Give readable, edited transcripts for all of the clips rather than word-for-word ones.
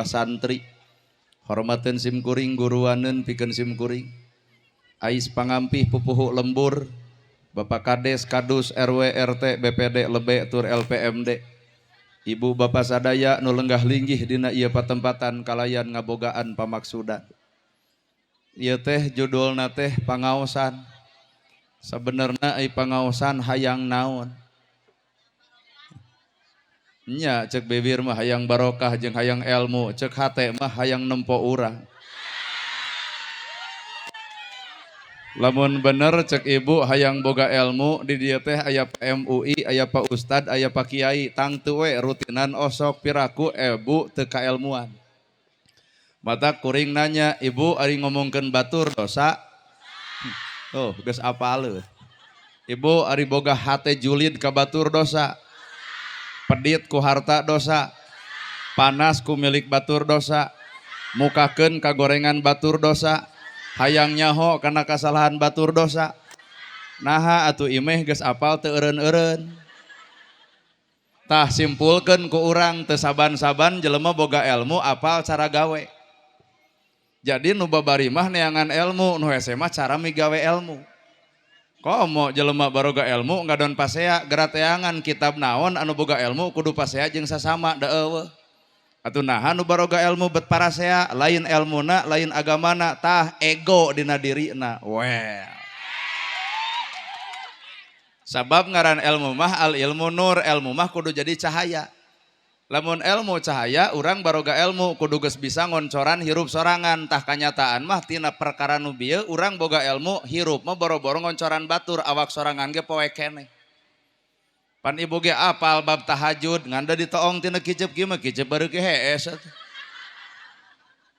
santri hormaten simkuring guruanen pikeun simkuring ais pangampih pupuhu lembur Bapak Kades Kadus RW RT BPD Lebe Tur LPMD Ibu Bapak sadaya nu lenggah linggih dina ieu patempatan kalayan ngabogaan pamaksudan ieu teh judulna teh pangaosan sabenerna ai pangaosan hayang naon nya cek bibir mah hayang barokah jeung hayang ilmu cek hate mah hayang nempo urang lamun bener cek ibu hayang boga ilmu di dieu teh aya MUI aya Pak Ustad aya Pak Kiai tangtu we rutinan osok piraku ibu teu kailmuan mata kuring nanya ibu ari ngomongkeun batur dosa oh geus apal ibu ari boga hate julid ka batur dosa pedit ku harta dosa panas ku milik batur dosa mukakeun kagorengan batur dosa hayang nyaho kana kasalahan batur dosa naha atuh imeh geus apal teu eureun-eureun tah simpulkeun ku urang teu saban-saban jelema boga ilmu apal cara gawe jadi nu babari mah neangan ilmu nu hese mah cara migawe ilmu komo jelema baroga ilmu ngadon pasea gerateangan kitab naon anu boga ilmu kudu pasea jeung sasama da eueuh atuh naha nu baroga ilmu bet parasea lain ilmuna lain agamana tah ego dina dirina well sabab ngaran ilmu mah al ilmu nur ilmu mah kudu jadi cahaya lamun ilmu cahaya urang baroga ilmu kudu geus bisa ngoncoran hirup sorangan tah kanyataan mah tina perkara nu bieu urang boga ilmu hirup mah boro-boro ngoncoran batur awak sorangan ge poe keneh pan ibu ge apal bab tahajud nganda ditoong tina kicep kieu mah kicep baru ge hees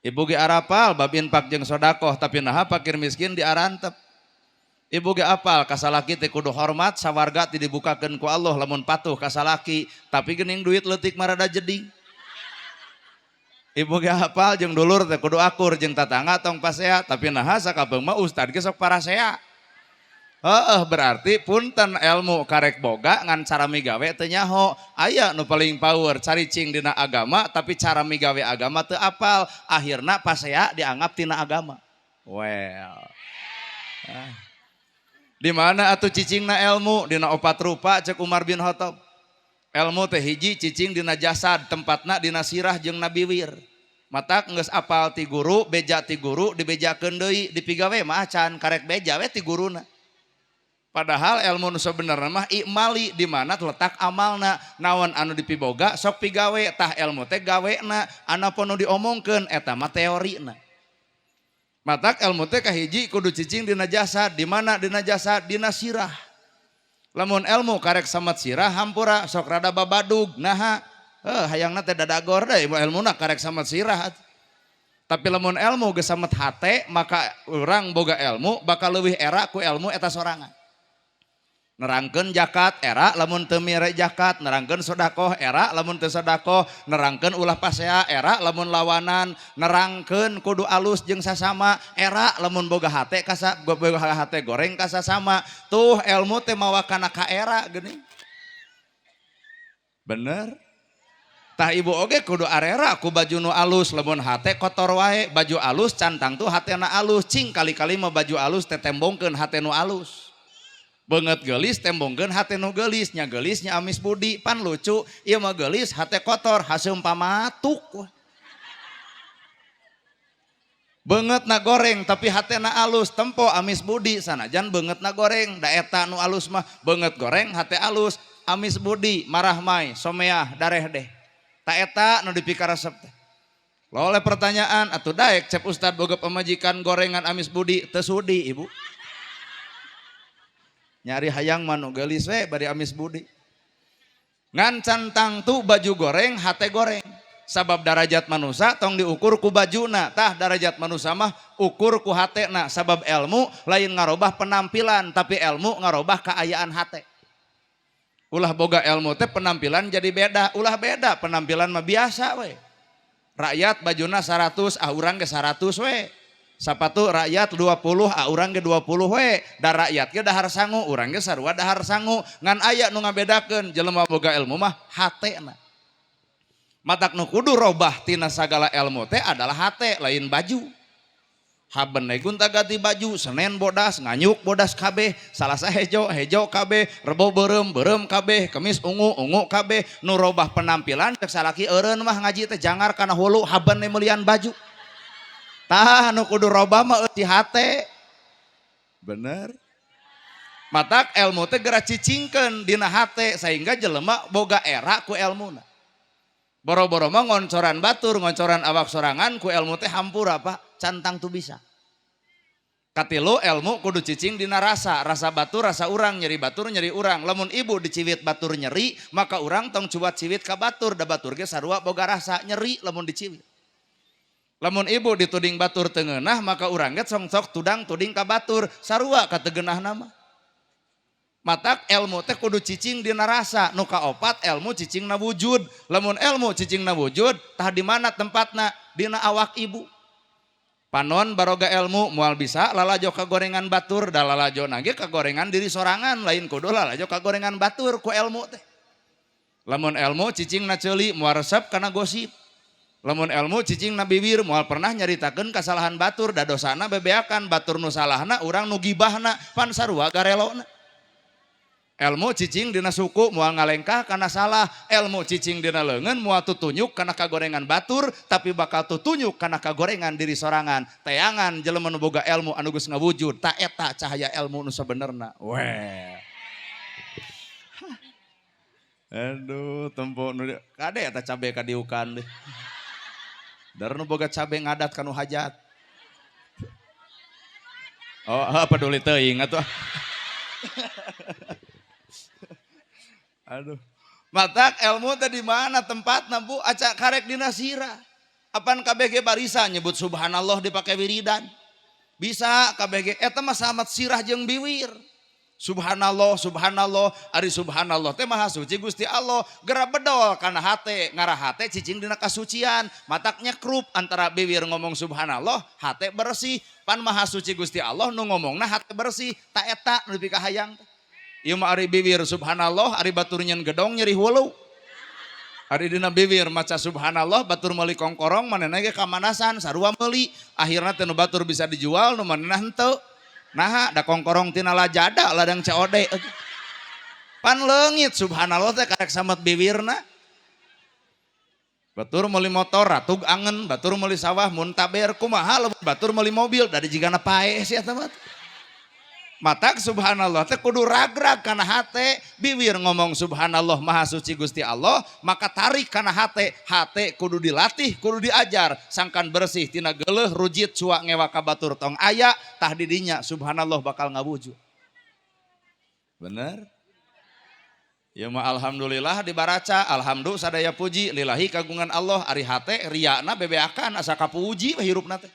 ibu ge arapal bab infak jeung sedekah tapi naha fakir miskin diarantep ibu ge apal kasalaki teh kudu hormat sawarga ti dibukakeun ku Allah lamun patuh kasalaki tapi geuning duit leutik marada jeding ibu ge apal jeung dulur teh kudu akur jeung tatangga tong pasea tapi naha sakabeung mah ustad ge sok parasea berarti punten ilmu karek boga ngan cara migawe teu nyaho aya nu paling power caricing dina agama tapi cara migawe agama teu apal akhirna pasea dianggap tina agama well di mana atuh cicingna ilmu dina opat rupa cek Umar bin Khattab ilmu teh hiji cicing dina jasad tempatna dina sirah jeung nabiwir matak geus apal ti guru beja ti guru dibejakeun deui dipigawe mah can karek beja we ti guruna padahal ilmu nu sabenerna mah imali di mana letak amalna naon anu dipiboga sok pigawe tah ilmu teh gawena anapun nu diomongkeun eta mah teorina matak ilmu teh kahiji kudu cicing dina jasad di mana dina jasad dina sirah lamun ilmu karek samet sirah hampura sok rada babadug naha hayangna teh dadagor deui ilmuna karek samet sirah tapi lamun ilmu geus samet hate maka urang boga ilmu bakal leuwih era ku ilmu eta sorangan nerangkeun zakat era lamun teu mere zakat nerangkeun sedekah era lamun teu sedekah nerangkeun ulah pasea era lamun lawanan nerangkeun kudu alus jeung sasama era lamun boga hate boga hate goreng ka sasama tuh ilmu teh mawa kana ka era geuning bener tah ibu oge kudu arera ku baju nu alus lamun hate kotor wae baju alus cantang tuh hatena alus cing kali-kali mah baju alus teh tembongkeun hate nu alus banget gelis tembongkeun hate nu gelis nya gelisnya amis budi pan lucu ieu mah gelis hate kotor haseum pamatuk beungeut na goreng tapi hatena alus tempo amis budi sanajan beungeut na goreng da eta nu alus mah beungeut goreng hate alus amis budi marah mai someah dareh deh ta eta nu dipikaresep teh oleh pertanyaan atuh daek cep ustad boga pamajikan gorengan amis budi teu sudi ibu nyari hayang manu gelis we bari amis budi ngan cantang tu baju goreng hate goreng sabab darajat manusia tong diukur ku bajuna tah darajat manusia mah ukur ku hatena sabab ilmu lain ngarobah penampilan tapi ilmu ngarobah kaayaan hate ulah boga ilmu teh penampilan jadi beda ulah beda penampilan mah biasa we rakyat bajuna 100 urang ge 100 we sapatu rakyat 20 urang ge 20 we da rakyat ge dahar sangu urang ge sarua dahar sangu ngan aya nu ngabedakeun jelema boga ilmu mah hatena matak nu kudu robah tina sagala ilmu teh adalah hate lain baju. Haben gunta ganti baju, Senin bodas, nganyuk bodas kabeh, Salasa hejo kabeh, Rebo berem kabeh, Kemis ungu kabeh, nu robah penampilan cek salaki eureun mah ngaji teh jangar kana hulu haben melian baju. Tah nu kudu robah mah euti hate. Bener. Matak ilmu teh geura cicingkeun dina hate sehingga jelema boga era ku ilmuna. Boro-boro mah ngoncoran batur, ngoncoran awak sorangan ku ilmu teh hampura Pak. Cantang tuh bisa. Katilu ilmu kudu cicing dina rasa batur rasa urang nyeri batur nyeri urang. Lamun ibu diciwit batur nyeri maka urang tong cuat ciwit ka batur da batur ge sarua boga rasa nyeri lamun diciwit. Lamun ibu dituding batur teu ngeunah maka urang ge sok tudang tuding ka batur sarua ka teu geunah nama. Matak ilmu teh kudu cicing dina rasa nu kaopat ilmu cicing na wujud. Lamun ilmu cicing na wujud tah di mana tempatna dina awak ibu. Panon baroga ilmu moal bisa lalajo kagorengan batur da lalajo nage kagorengan diri sorangan lain kudu lalajo kagorengan batur ku ilmu teh. Lamun ilmu cicing na ceuli moal resep kana gosip. Lamun ilmu cicing na bibir moal pernah nyaritakeun kasalahan batur da dosana bebeakan batur nu salahna urang nu gibahna pan sarua garelona. Ilmu cicing dina suku moal ngalengkah kana salah, ilmu cicing dina leungeun moal tutunyuk kana kagorengan batur tapi bakal tutunyuk kana kagorengan diri sorangan. Tayangan jelema nu boga ilmu anu geus ngawujud, ta eta cahaya ilmu nu sabenerna. Weh. Aduh, tempo nu kade eta cabe kadiukan deh. Dar nu boga cabe ngadat kanu hajat. Oh, peduli teuing atuh. Aduh, matak ilmu tadi mana tempatna Bu? Acak karek dina sirah. Apan KBG barisa nyebut subhanallah dipakai wiridan. Bisa KBG eta mah samat sirah jeung biwir. Subhanallah, subhanallah, ari subhanallah teh maha suci Gusti Allah. Gera bedol kana hate, ngarah hate cicing dina kasucian. Mataknya krup antara biwir ngomong subhanallah, hate bersih. Pan maha suci Gusti Allah nu ngomongna hate bersih. Ta eta nu nepi ka hayang teh. Ieu mah ari bibir subhanallah, ari batur nyen gedong nyeri hulu. Ari dina bibir maca subhanallah, batur meuli kongkorong, manehna ge kamanasan, sarua meuli. Akhirna teh nu batur bisa dijual, nu manehna henteu. Nah, da kongkorong tina lajada ladang COD. Pan leungit subhanallah teh karek samet bibirna. Batur meuli motor ratug angen, batur meuli sawah mun taber kumaha lamun batur meuli mobil dari jigana pae sia teh mah. Matak subhanallah teh kudu ragrag kana hate, bibir ngomong subhanallah maha suci Gusti Allah, maka tarik kana hate, hate kudu dilatih, kudu diajar, sangkan bersih tina geuleuh rujit cua ngewa ka batur tong aya, tah di dinya subhanallah bakal ngawujud. Bener? Ya mah alhamdulillah dibaraca, alhamdulillah sadaya puji lillahi kagungan Allah, ari hate riana bebeakan asa kapuji we hirupna teh.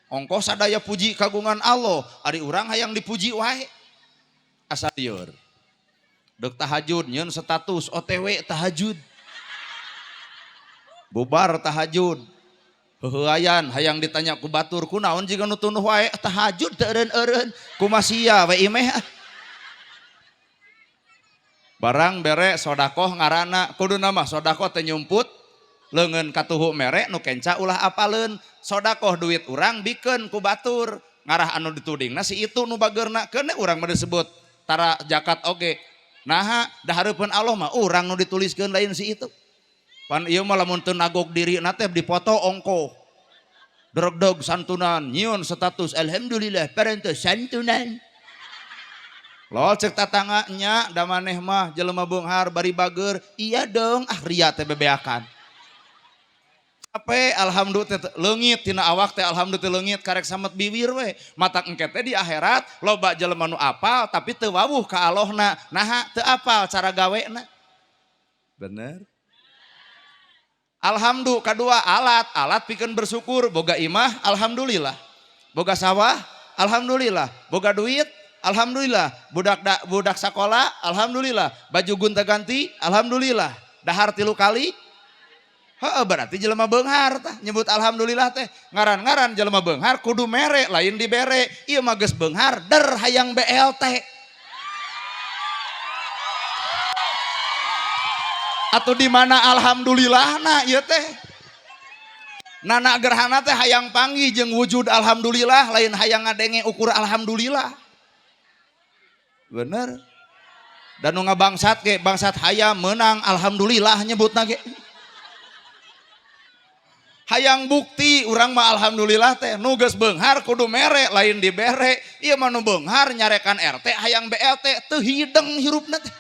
Ongkoh sadaya puji kagungan Allah, ari urang hayang dipuji wae. Asa lieur. Dek tahajud nyeun status OTW tahajud. Bubar tahajud. Heueuyan hayang ditanya ku batur kunaon jiga nu tunuh wae tahajud teu eureun-eureun kumaha sia we imeh. Barang bere sodakoh ngaranna kuduna mah sodakoh teh nyumput leungeun katuhu mere nu kenca ulah apaleun. Sodakoh duit urang bikeun ku batur ngarah anu ditudingna si itu nu bageurna keun urang mah disebut tara zakat oge. Naha da hareupeun Allah mah urang nu dituliskeun lain si itu. Pan ieu mah lamun teu nagog dirina teh dipoto ongko. Drog-dog santunan nyieun status alhamdulillah parantos santunan. Lol cek tatanganya da maneh mah jelema beunghar bari bageur iya dong ah ria teh bebeakan. Ape alhamdulillah leungit tina awak teh alhamdulillah leungit karek samet bibir we matak engke teh di akhirat loba jelema nu apal tapi teu wawuh ka Allahna naha teu apal cara gawena. Bener. Alhamdulillah kadua alat pikeun bersyukur boga imah alhamdulillah boga sawah alhamdulillah boga duit alhamdulillah budak sakola alhamdulillah baju gunta ganti alhamdulillah dahar 3 kali. Heeh berarti jelema beunghar tah nyebut alhamdulillah teh ngaran-ngaran jelema beunghar kudu mere lain dibere ieu mah geus beunghar der hayang BLT. Atau di mana alhamdulillah nah ieu teh. Nana gerhana teh hayang panggih jeung wujud alhamdulillah lain hayang ngadenge ukur alhamdulillah. Bener. Dan nu ngabangsat ge bangsat hayam menang alhamdulillah nyebutna ge. Hayang bukti urang mah alhamdulillah teh nu geus beunghar kudu mere lain dibere. Ieu mah nu beunghar nyarekan RT hayang BLT teu hideng hirupna teh.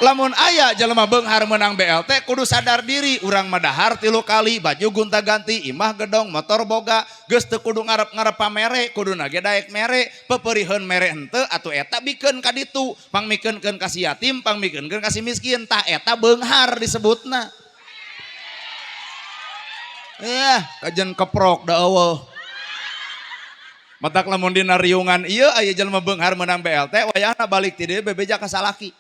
Lamun aya jelema beunghar menang BLT kudu sadar diri urang mah dahar 3 kali baju gonta-ganti imah gedong motor boga geus teu kudu ngarep-ngarep pamere kuduna ge daek mere peperieun mere henteu atuh eta bikeun ka ditu pangmikeunkeun ka si yatim pangmikeunkeun ka si miskin tah eta beunghar disebutna. Kajen keprok da eueuh. Matak lamun dina riungan ieu aya jelema beunghar menang BLT wayahna balik ti dieu bebeja ka salaki.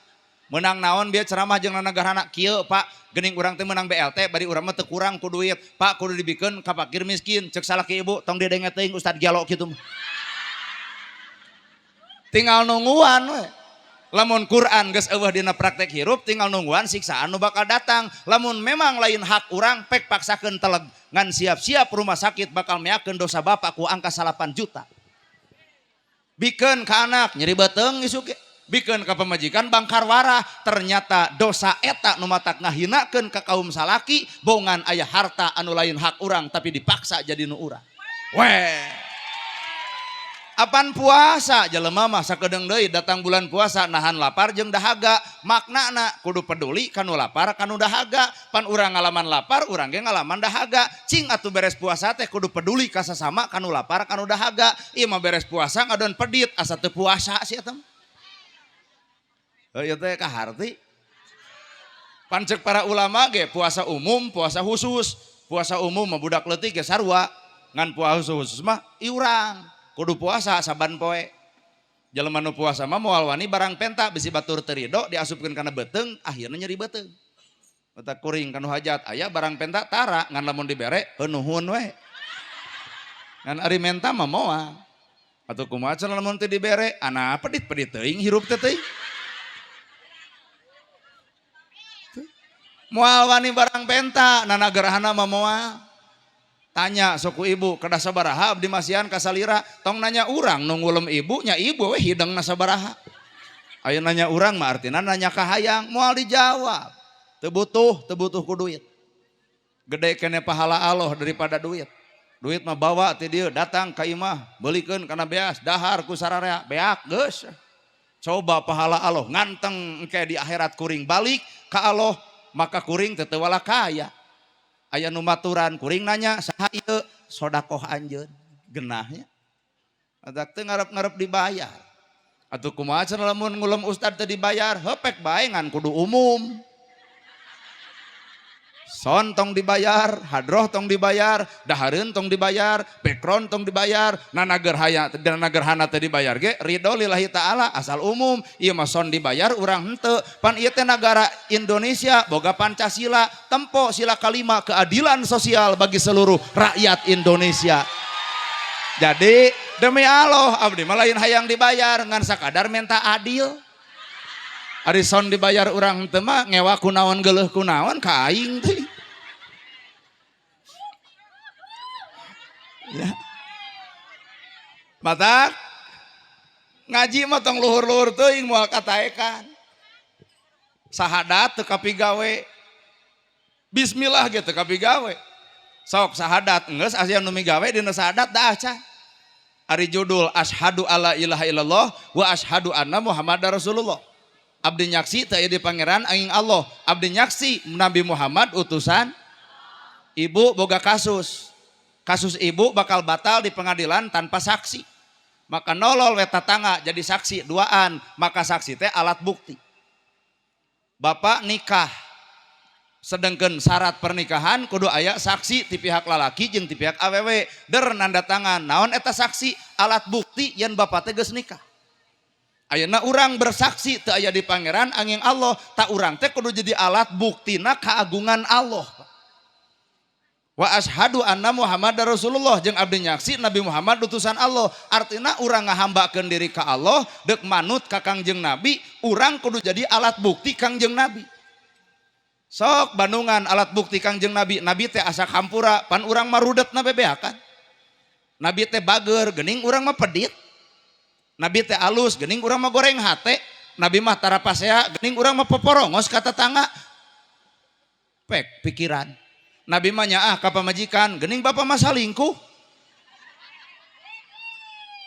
Menang naon biar ceramah jeung nagaranna kieu Pak geuning urang teh menang BLT bari urang mah teu kurang ku duit Pak kudu dibikeun ka fakir miskin ceuk salaki ibu tong didenge teuing Ustad Gialo kitu tinggal nungguan we lamun Quran geus eueuh dina praktek hirup tinggal nungguan siksaan nu bakal datang lamun memang lain hak urang pek paksakeun teleg ngan siap-siap rumah sakit bakal meakeun dosa bapak ku angka 8 juta bikeun ka anak nyeri beuteung isuk ge bikeun ka pamajikan bangkar warah ternyata dosa eta nu matak ngahinakeun ka kaum salaki bohongan aya harta anu lain hak urang tapi dipaksa jadi nu urang. Weh. Apan puasa jelema mah sakedeung deui datang bulan puasa nahan lapar jeung dahaga maknana kudu peduli kanu lapar kanu dahaga pan urang ngalaman lapar urang ge ngalaman dahaga cing atuh beres puasa teh kudu peduli ka sasama kanu lapar kanu dahaga ieu mah beres puasa ngadon pedit asa teu puasa sia eta. Ieu teh kaharti. Pancek para ulama ge puasa umum, puasa khusus. Puasa umum mah budak leutik ge sarua, ngan puasa khusus mah iurang. Kudu puasa saban poe. Jelema nu puasa mah moal wani barang penta bisi batur teu ridho diasupkeun kana beuteung, akhirna nyeri beuteung. Eta kuring kanu hajat aya barang penta tara ngan lamun dibere heunuhun we. Ngan ari menta mah moal. Atuh kumaha cenah lamun teu dibere, ana pedit-pedit teuing hirup teh teuing. Moal wani barang penta nana gerahana mah moal tanya suku ibu kada sabaraha abdi masihan ka salira tong nanya urang nu ngulem ibu nya ibu we hidengna sabaraha aya nanya urang mah artina nanya ka hayang moal dijawab teu butuh ku duit gede kene pahala Allah daripada duit mah bawa ti dieu datang ka imah beulikeun kana beas dahar ku sararea beak geus coba pahala Allah nganteng engke di akhirat kuring balik ka Allah maka kuring teu wala kaya aya nu maturan kuring nanya saha ieu sodakoh anjeun genahnya adak teu ngarep-ngarep dibayar atuh kumaha cenah lamun ngulem ustad teu dibayar hepek bae ngan kudu umum son tong dibayar hadroh tong dibayar dahareun tong dibayar background tong dibayar nana gerhana teu dibayar ge ridho lillahi taala asal umum ieu mah son dibayar urang henteu pan ieu teh negara Indonesia boga Pancasila tempo sila kalima keadilan sosial bagi seluruh rakyat Indonesia jadi demi Allah abdi mah lain hayang dibayar ngan sakadar menta adil ari son dibayar urang henteu mah ngewa kunaon geuleuh kunaon ka aing teh ya. Matak ngaji mah tong luhur-luhur teuing moal kataekan. Sahadat teu kapigawe. Bismillah ge teu kapigawe. Sok sahadat geus asa nu migawe dina sahadat da acan. Ari judul asyhadu alla ilaha illallah wa asyhadu anna muhammadar rasulullah. Abdi nyaksi teu aya di pangeran angin Allah. Abdi nyaksi Nabi Muhammad utusan. Ibu boga kasus ibu bakal batal di pengadilan tanpa saksi maka nolol we tatangga jadi saksi duaan maka saksi teh alat bukti bapak nikah sedengkeun syarat pernikahan kudu aya saksi ti pihak lalaki jeung ti pihak awewe der nanda tangan naon eta saksi alat bukti yen bapak teh geus nikah ayeuna urang bersaksi teu aya di pangeran angin Allah tak urang teh kudu jadi alat buktina keagungan Allah Wa ashadu anna Muhammad Rasulullah jeung abdi nyaksi Nabi Muhammad utusan Allah. Artinya urang ngahambakeun diri ka Allah dek manut ka Kangjeng Nabi, urang kudu jadi alat bukti Kangjeng Nabi. Sok bandungan alat bukti Kangjeng Nabi. Nabi teh asa kampura pan urang marudetna bebeakan. Nabi teh bager geuning urang mah pedit. Nabi teh alus geuning urang mah goreng hate. Nabi mah tarapasea geuning urang mah poporongos ka tetangga. Pek pikiran. Nabi mah nyaah ka pamajikan geuning bapak mah salingkuh.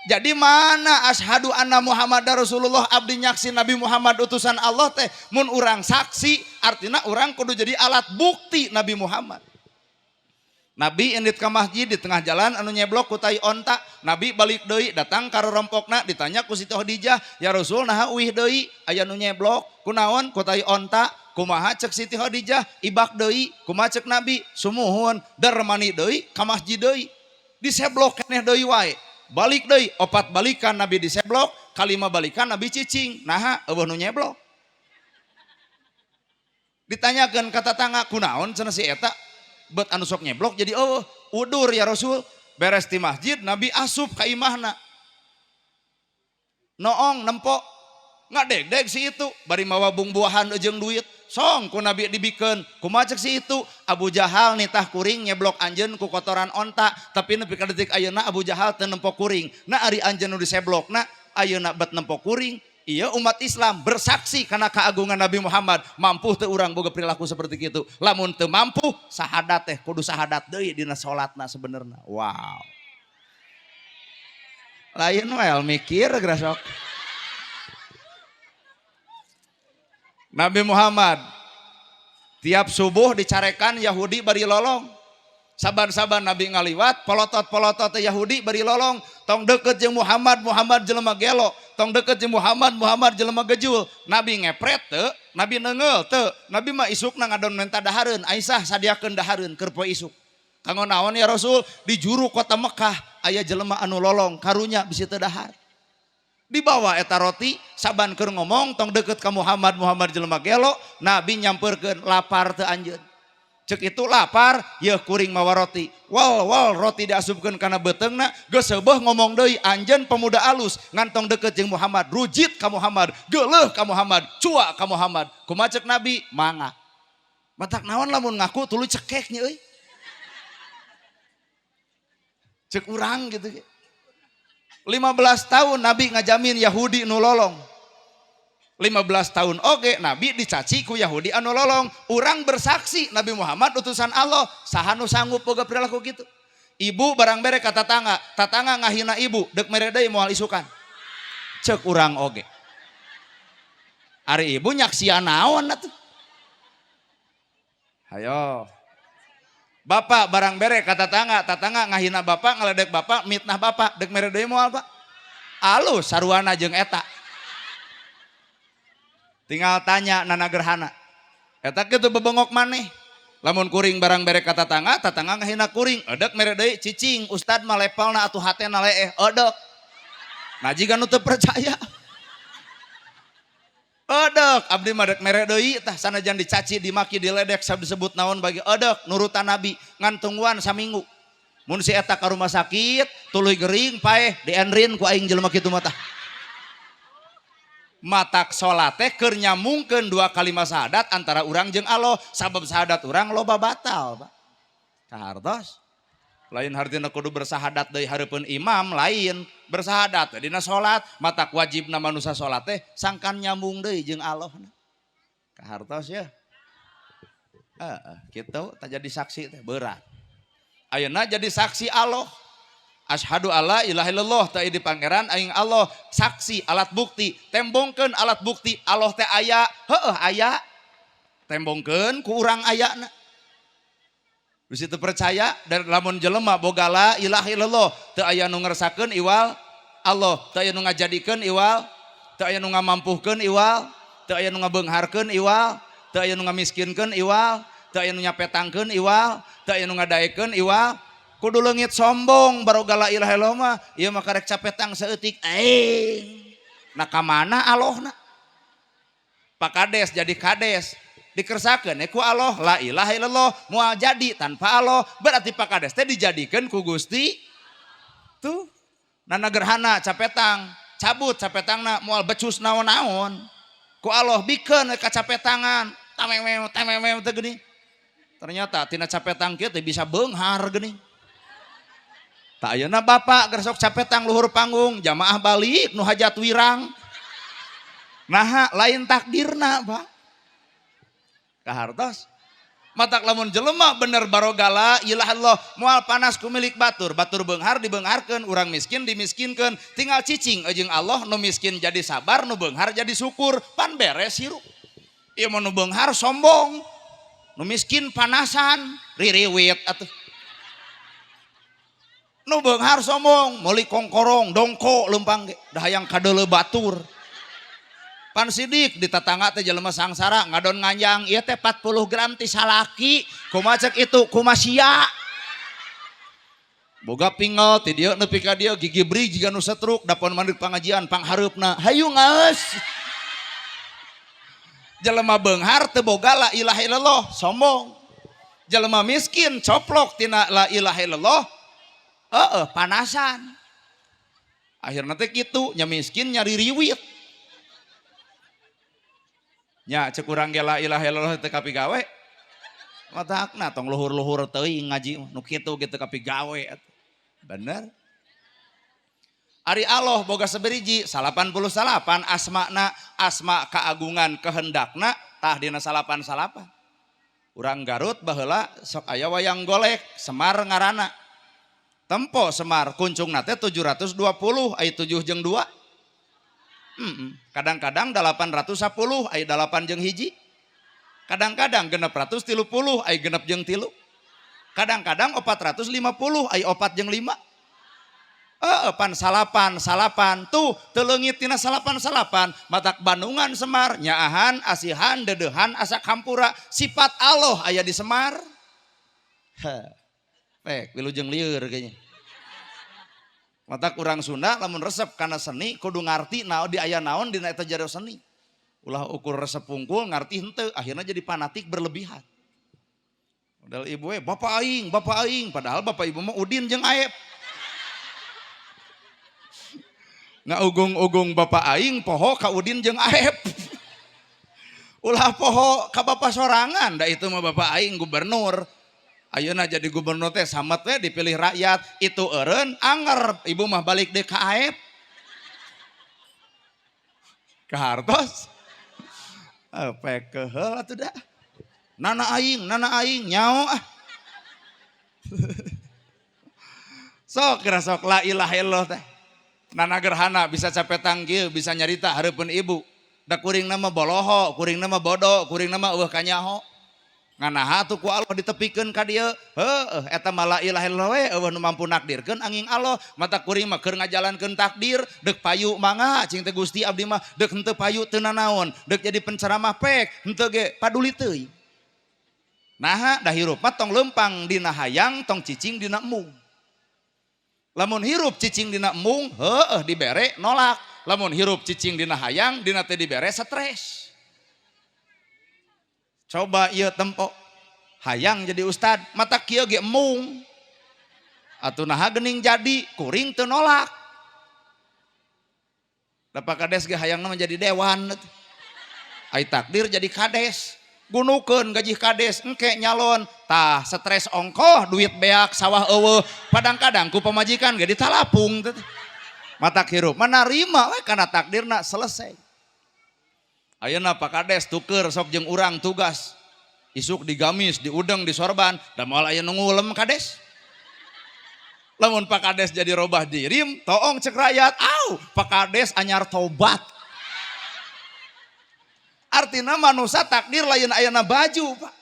Jadi mana ashadu anna Muhammad Rasulullah abdi nyaksi Nabi Muhammad utusan Allah teh mun urang saksi artinya urang kudu jadi alat bukti Nabi Muhammad. Nabi endit ka masjid di tengah jalan anu nyeblok ku tai onta. Nabi balik deui datang ka rompokna ditanya ku Siti Khadijah, "Ya Rasul naha uih deui aya nu nyeblok?" Kunaon? Ku tai onta. Kumaha cek Siti Khadijah? Ibak deui. Kumaha cek Nabi? Sumuhun dermani deui ka masjid deui. Diseblok keneh deui wae. Balik deui, opat balikan Nabi diseblok, kalima balikan Nabi cicing. Naha eueuh nu nyeblok. Ditanyakeun ka tetangga, kunaon cenah si eta? Bet anu sok nyeblok jadi udur ya Rasul. Beres di masjid Nabi asup ka imahna. Noong nempok ngadeg-deg si itu bari mawa bung-buahan jeung duit. Song ku Nabi dibikeun. Kumaha cek si itu? Abu Jahal nitah kuring nyeblok anjeun ku kotoran onta, tapi nepi ka detik ayeuna Abu Jahal teu nempok kuring. Na ari anjeun nu diseblokna ayeuna bet nempok kuring. Iya umat Islam bersaksi karena keagungan Nabi Muhammad. Mampu teu urang boga perilaku seperti itu. Lamun teu mampu sahadat teh kudu sahadat deui dina salatna sebenarnya. Wow. Lain wel mikir geura sok. Nabi Muhammad tiap subuh dicarekan Yahudi bari lolong. Saban-saban Nabi ngaliwat polotot-polotot Yahudi bari lolong. Tong deket jeung Muhammad, Muhammad jelema gelo. Tong deket jeung Muhammad, Muhammad jelema gejul. Nabi ngepret teu, Nabi neungeul teu. Nabi mah isukna ngadon menta dahareun. Aisyah sadiakeun dahareun keur poe isuk. Kanggo naon ya Rasul? Di juru kota Mekah aya jelema anu lolong, karunya bisi teu dahar. Dibawa eta roti, saban keur ngomong tong deket ka Muhammad, Muhammad jelema gelo. Nabi nyampeurkeun lapar teu anjeun. Cek itu lapar, yeuh kuring mawa roti. Wal roti diasupkeun kana beteungna, geus seubeuh ngomong deui anjeun pemuda alus ngantong deket jeung Muhammad, rujit ka Muhammad, geuleuh ka Muhammad, cua ka Muhammad. Kumaha cek Nabi? Mangga. Matak naon lamun ngaku tuluy cekek nya euy. Cek urang gitu. 15 tahun Nabi ngajamin Yahudi nu lolong. 15 tahun oge Nabi dicaci ku Yahudi anu lolong. Urang bersaksi Nabi Muhammad utusan Allah. Saha nu sanggup boga perilaku gitu? Ibu barang bere ka tatangga, tatangga ngahina ibu, dek mere deui moal isukan. Cek urang oge. Ari ibu nyaksian naon atuh? Hayo. Bapak barang bere ka tatangga, tatangga ngahina bapak, ngaledek bapak, mitnah bapak, dek mere deui moal Pak. Alus saruana jeung eta. Tinggal tanya nana gerhana. Eta kitu bebengok maneh. Lamun kuring barang bere ka tatangga, tatangga ngahina kuring, edek mere deui cicing, ustad mah lepelna atuh hatena leeh, edek. Nah jiga nu teu percaya. Edek abdi mah dek mere deui tah sanajan dicaci, dimaki, diledek, sabab disebut naon bagi edek nurutan Nabi ngantungwan saminggu. Mun si eta ka rumah sakit, tuluy gering paeh dienrin ku aing jelema kitu mah tah. Matak salat teh keur nyamungkeun dua kalimat syahadat antara urang jeung Allah, sabab syahadat urang loba batal, Pak. Kahartos. Lain hartina kudu bersahadat deui hareupeun imam, lain bersahadat dina salat, matak wajibna manusia salat teh sangkan nyambung deui jeung Allah. Kahartos ya. Kitu tah jadi saksi teh berat. Ayeuna jadi saksi Allah. Asyhadu alla ilaha illallah ta di pangeran aing Allah, saksi alat bukti, tembongkeun alat bukti Allah teh aya, heueuh aya. Tembongkeun ku urang ayana. Geus teu percaya dan lamun jelema boga la ilaha illallah teu aya nu ngeresakeun iwal Allah, teu aya nu ngajadikeun iwal, teu aya nu ngamampuhkeun iwal, teu aya nu ngabeungharkeun iwal, teu aya nu ngamiskinkeun iwal, teu aya nu nyapetangkeun iwal, teu aya nu ngadaekeun iwal. Kudu leungit sombong baroga la ilaha illallah mah ieu mah karek capetang saeutik aing. Nah ka mana Allahna? Pak Kades jadi kades. dikersakeun ku Allah la ilaha illallah moal jadi tanpa Allah berarti pakades teh dijadikeun ku Gusti tuh nana gerhana capetang cabut capetangna moal becus naon-naon ku Allah bikeun ka capetangan tamemew teh geuning ternyata tina capetang kieu teh bisa beunghar geuning tak ayeuna bapak gersok capetang luhur panggung jamaah balik nu hajat wirang nah lain takdirna Pak kahartos matak lamun jelema bener barogala ilah Allah moal panas ku milik batur beunghar dibeungharkeun urang miskin dimiskinkeun tinggal cicing jeung Allah nu miskin jadi sabar nu beunghar jadi syukur pan beres hirup ieu nu beunghar sombong nu miskin panasan ririwit atuh nu beunghar sombong meuli kongkorong dongko leumpang ge da hayang kadeuleu batur pan sidik di tetangga teh jelema sangsara ngadon nganjang ieu teh 40 gram ti salaki kumaha ceuk itu kumasia boga pingel ti dieu nepi ka dieu gigi brig jiga nu setruk dapon mandeg pangajian panghareupna hayu ngaos jelema beunghar teu boga la ilaha illallah sombong jelema miskin coplok tina la ilaha illallah panasan akhirna teh kitu nya miskin nyari riwit nya cek urang ge la ilaha illallah teu kapigawe matakna tong luhur-luhur teuing ngaji nu kitu gitu kapigawe bener ari Allah boga saberiji 88 asmana asma kaagungan kehendakna tah dina 88 urang Garut baheula sok aya wayang golek Semar ngaranna tempo Semar kuncungna teh 720 aya 7 jeung 2 kadang-kadang 810 aya 8 jeung hiji kadang-kadang 630 aya 6 jeung 3 kadang-kadang 450 aya 4 jeung 5 pan salapan tuh teleungit tina salapan matak Bandungan Semar nyaahan asihan dedehan asa kampura sifat Allah aya di Semar wilujeng lieur kayaknya matak urang Sunda lamun resep kana seni kudu ngarti naon di aya naon dina eta jero seni ulah ukur resep pungkul ngarti henteu akhirna jadi fanatik berlebihan padahal ibu bapak aing padahal bapak ibu mah Udin jeung Aep ngaugung-ugung bapak aing poho ka Udin jeung Aep ulah poho ka bapak sorangan da itu mah bapak aing gubernur ayeuna jadi gubernur teh samet teh dipilih rakyat itu eureun anger ibu mah balik deui ka Aep kahartos pek keheul atuh da nana aing nyao sok la ilaha illallah teh nana gerhana bisa capetang kieu bisa nyarita hareupeun ibu da kuring nama boloho kuring nama bodoh kuring nama eueuh kanyaho nganaha tuh ku Allah ditepikeun ka dieu eta mah la ilaha illallah we eueuh nu mampu nakdirkeun anging Allah mata kuring mah keur ngajalankeun takdir deuk payu mangga cing teh Gusti abdi mah deuk henteu payu teu nanaon deuk jadi penceramah pek henteu ge paduli teuing naha da hirup mah tong leumpang dina hayang tong cicing dina embung lamun hirup cicing dina embung dibere nolak lamun hirup cicing dina hayang dina teh dibere stres coba ieu tempo hayang jadi ustad mata kieu ge embung atuh naha geuning jadi kuring teu nolak da pakades ge hayangna menjadi dewan ai takdir jadi kades gunukeun gaji kades engke nyalon tah stres ongkoh duit beak sawah eueuh kadang-kadang ku pamajikan ge ditalapung matak hirup manarima we kana takdirna selesai ayeuna pakades tuker sok jeung urang tugas isuk digamis diudeng disorban da moal aya nu ngulem kades lamun pakades jadi robah dirim toong cek rakyat pakades anyar tobat artina manusia takdir lain ayana baju Pak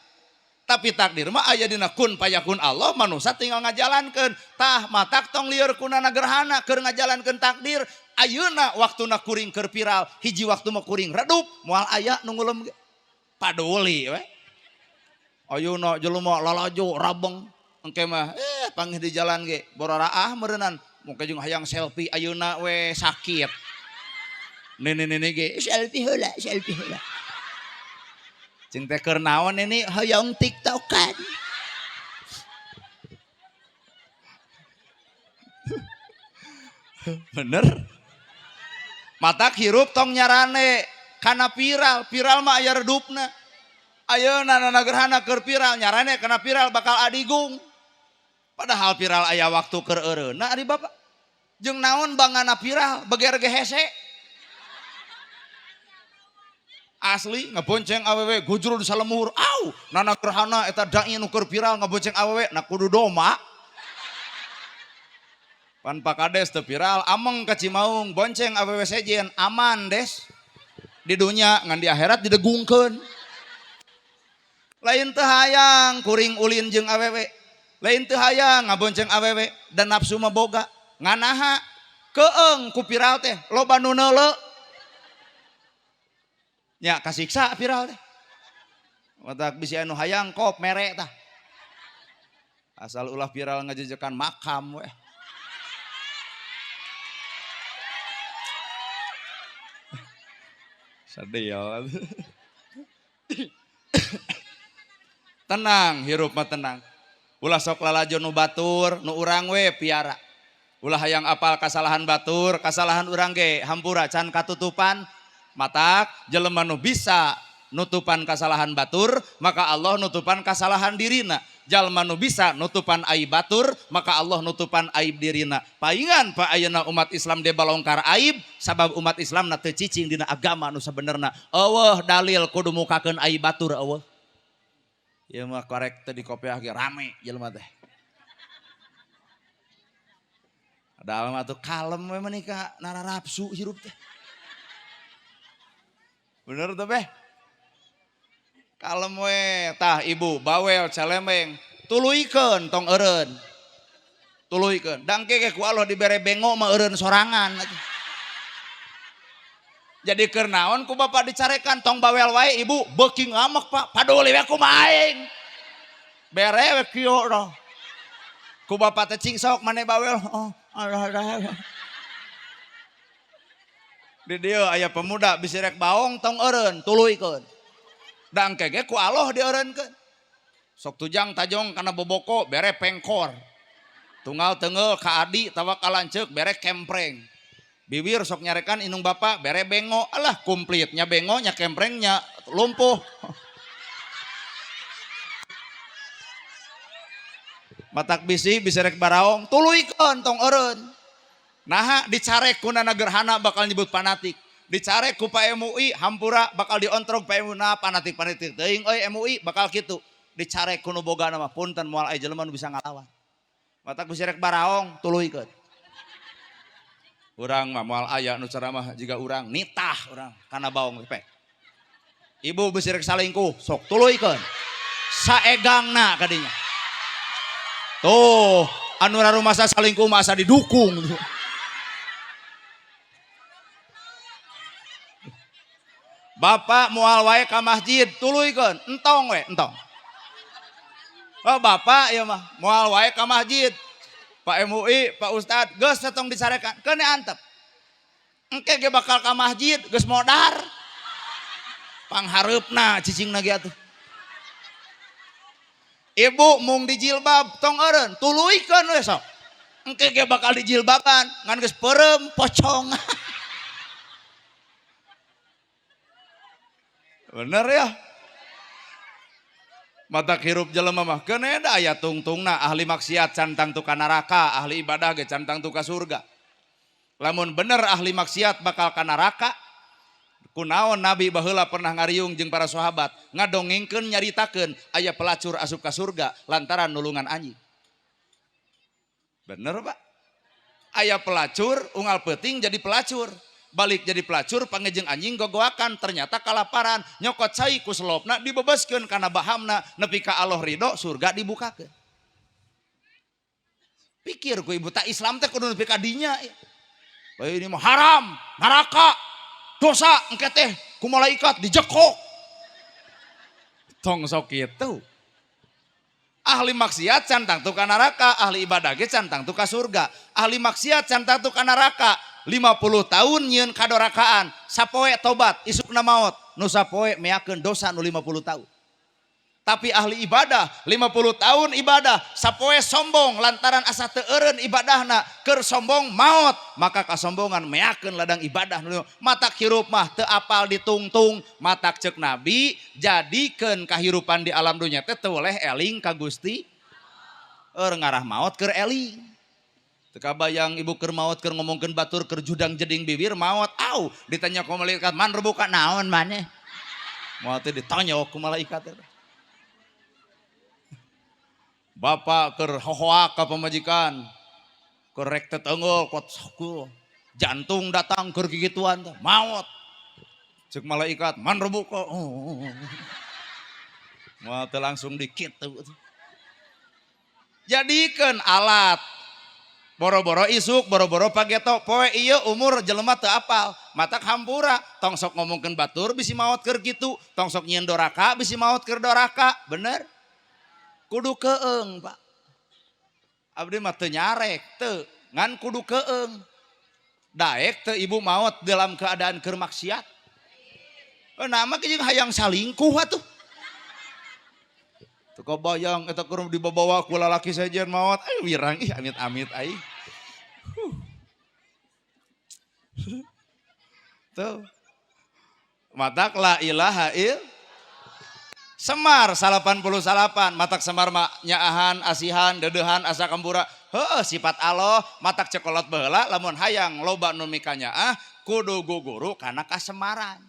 tapi takdir mah aya dina kun payakun Allah manusia tinggal ngajalankeun tah matak tong lieur kunana gerhana keur ngajalankeun takdir ayeuna waktuna kuring keur viral hiji waktu mah kuring redup moal aya nu ngulem paduli we ayeuna jelema lalajo rabeng engke mah panggih di jalan ge boraraah meureunnan muka jeung hayang selfie ayeuna we sakit nene ge selfie heula Cing teh keur naon ini hoyong tiktokan. Bener. Matak hirup tong nyarane kana viral mah aya redupna. Ayeuna nana gerhana keur viral nyarane kana viral bakal adigung. Padahal viral aya waktu keur eureuna ari Bapak. Jeung naon bangana viral beger ge hese. Asli ngabonceng awewe gujrul di salemur. Au, nana gerhana eta dai nu keur viral ngabonceng awewe na kudu doma. Pan pakades teu viral ameng ka Cimaung bonceng awewe sejen aman des. Di dunia ngan di akhirat didegungkeun. Lain teu hayang kuring ulin jeung awewe. Lain teu hayang ngabonceng awewe dan nafsu mah boga. Nganaha keeng ku viral teh loba nu neuleu. Nya kasiksa viral teh. Matak bisi anu hayang kop mere tah. Asal ulah viral ngajejekan makam we. Sadeo. Tenang, hirup mah tenang. Ulah sok lalajo nu batur, nu urang we piara. Ulah hayang apal kasalahan batur, kasalahan urang ge hampura can katutupan. Matak jelema nu bisa nutupan kasalahan batur, maka Allah nutupan kasalahan dirina. Jalma nu bisa nutupan aib batur, maka Allah nutupan aib dirina. Paingan pa ayeuna umat Islam de balongkar aib, sabab umat Islam na teu cicing dina agama nu sabenerna. Eueuh dalil kudu mukakeun aib batur eueuh. Ieu mah korek teh dikopiah ge rame jelema teh. Ada mah tuh kalem we menika nararapsu hirup teh. Bener tuh beh. Kalem we tah ibu bawel calemeng tuluikeun tong eureun. Tuluikeun. Dangke ge ku Allah dibere bengo mah eureun sorangan. Jadi keur naon ku bapak dicarekan tong bawel wae ibu beuki ngamek Pak. Paduli we kumaha aing. Bere we kieu noh. Ku bapak teh cing sok mane bawel. Oh, Allah. Di dieu aya pemuda bisi rek baong tong eureun tuluikeun. Dangke ge ku Allah dieureunkeun. Sok tujang tajong kana boboko bere pengkor. Tunggal teungel ka adi tawakal lanceuk bere kempreng. Bibir sok nyarekan inung bapak bere bengo. Alah komplit nya bengo nya kempreng nya lumpuh. Matak bisi rek baraong tuluikeun tong eureun. Naha dicarek ku nana gerhana bakal nyebut fanatik. Dicarek ku Pak MUI hampura bakal diontrog Pak MUI na fanatik teuing euy MUI bakal kitu. Dicarek ku nu boga mah punten moal aya jelema nu bisa ngalawan. Matak bisi rek baraong tuluikeun. Urang mah moal aya nu ceramah jiga urang nitah urang kana baong pek. Ibu bisi rek salingkuh sok tuluikeun. Saegangna kadinya. Tuh, anu rumasa salingkuh masa didukung. Bapak moal wae ka masjid tuluikeun entong we entong. Oh bapak ya mah moal wae ka masjid. Pak MUI, Pak Ustad, geus tetong dicarekan. Keun antep. Engke ge bakal ka masjid geus modar. Panghareupna cicingna ge atuh. Ibu mung dijilbab tong eureun tuluikeun we sok. Engke ge bakal dijilbaban ngan geus peureum pocong. Bener ya. Mata hirup jelema mah keuneda aya tungtungna ahli maksiat cantang tu ka neraka, ahli ibadah ge cantang tu ka surga. Lamun bener ahli maksiat bakal ka neraka. Kunaon Nabi baheula pernah ngariung jeung para sahabat ngadongengkeun nyaritakeun aya pelacur asup ka surga lantaran nulungan anjing. Bener Pak? Aya pelacur unggal peuting jadi pelacur. Balik jadi pelacur pangejeng anjing gogoakan ternyata kalaparan nyokot cai ku selopna dibebaskeun kana bahamna nepi ka Allah ridho surga dibukakeun. Pikir ku ibu tak Islam teh kudu nepi ka dinya. Ini mah haram, neraka, dosa engke teh ku malaikat dijekok. Tong sok kitu. Ahli maksiat cantang tu ka neraka, ahli ibadah ge cantang tu ka surga. Ahli maksiat cantang tu ka neraka. 50 tahun nyieun kadorakaan, sapoe tobat, isukna maot, nu sapoe meakeun dosa nu 50 tahun. Tapi ahli ibadah 50 tahun ibadah sapoe sombong lantaran asa teu eureun ibadahna keur sombong maot maka kasombongan meakeun ladang ibadah matak hirup mah teu apal ditungtung matak ceuk Nabi jadikeun kahirupan di alam dunya teh teu oleh eling ka Gusti ngarah maot keur eling teu kabayang ibu keur maot keur ngomongkeun batur keur judang jeding bibir maot au ditanya ku malaikat man rebuka naon maneh moal teh ditanya ku malaikat teh Bapak keur hohoak ka pamajikan keur rek teteungeul kuat sakul jantung datang keur gigituan teh maot ceuk malaikat man rebuka moal teh langsung dikitu jadikeun alat boro-boro isuk boro-boro pageto poe ieu umur jelema teu apal matak hampura tong sok ngomongkeun batur bisi maot keur kitu tong sok nyieun doraka bisi maot keur doraka bener kudu keeng Pak abdi mah teu nyarek teu ngan kudu keeng daek teu ibu maot dalam keadaan keur maksiat nama jeung hayang salingkuh atuh teu kabayang eta keur dibawa ku lalaki sajian maot wirang ih amit-amit ai tuh matak la ilaha illallah Semar 88 matak Semar mak nyaahan asihan dedehan asa kambura heuh sifat Allah matak cekolot baheula lamun hayang loba nu mikanyaah kudu guguru kana kasemaran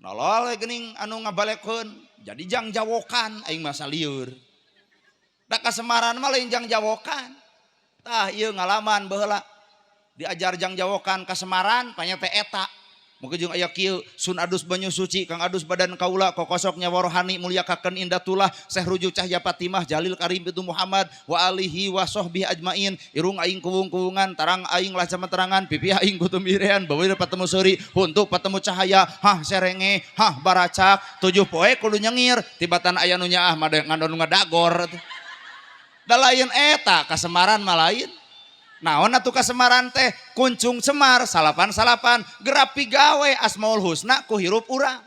nolol geuning anu ngabalekeun jadi jang jawokan aing masa lieur da kasemaran mah lain jang jawokan tah ieu ngalaman baheula diajar jang jawokan kasemaran panya teh eta mungkin jeung aya kieu sun adus banyu suci kang adus badan kaula kokosok nyawa rohani mulyakakeun indatullah Syekh Ruju Cahya Fatimah Jalil Karim Bintu Muhammad wa alihi wa sahbihi ajmain irung aing kuwung-kuwungan tarang aing lah terangan pipi aing kutumirean beueur patemu seuri huntuk patemu cahaya hah serenge hah baracak 7 poe kudu nyengir tibatan aya nu nyaah made ngandon ngadagor da lain eta kasemaran mah lain naon atuh kasemaran teh kuncung semar salapan gerap pigawe asmaul husna ku hirup urang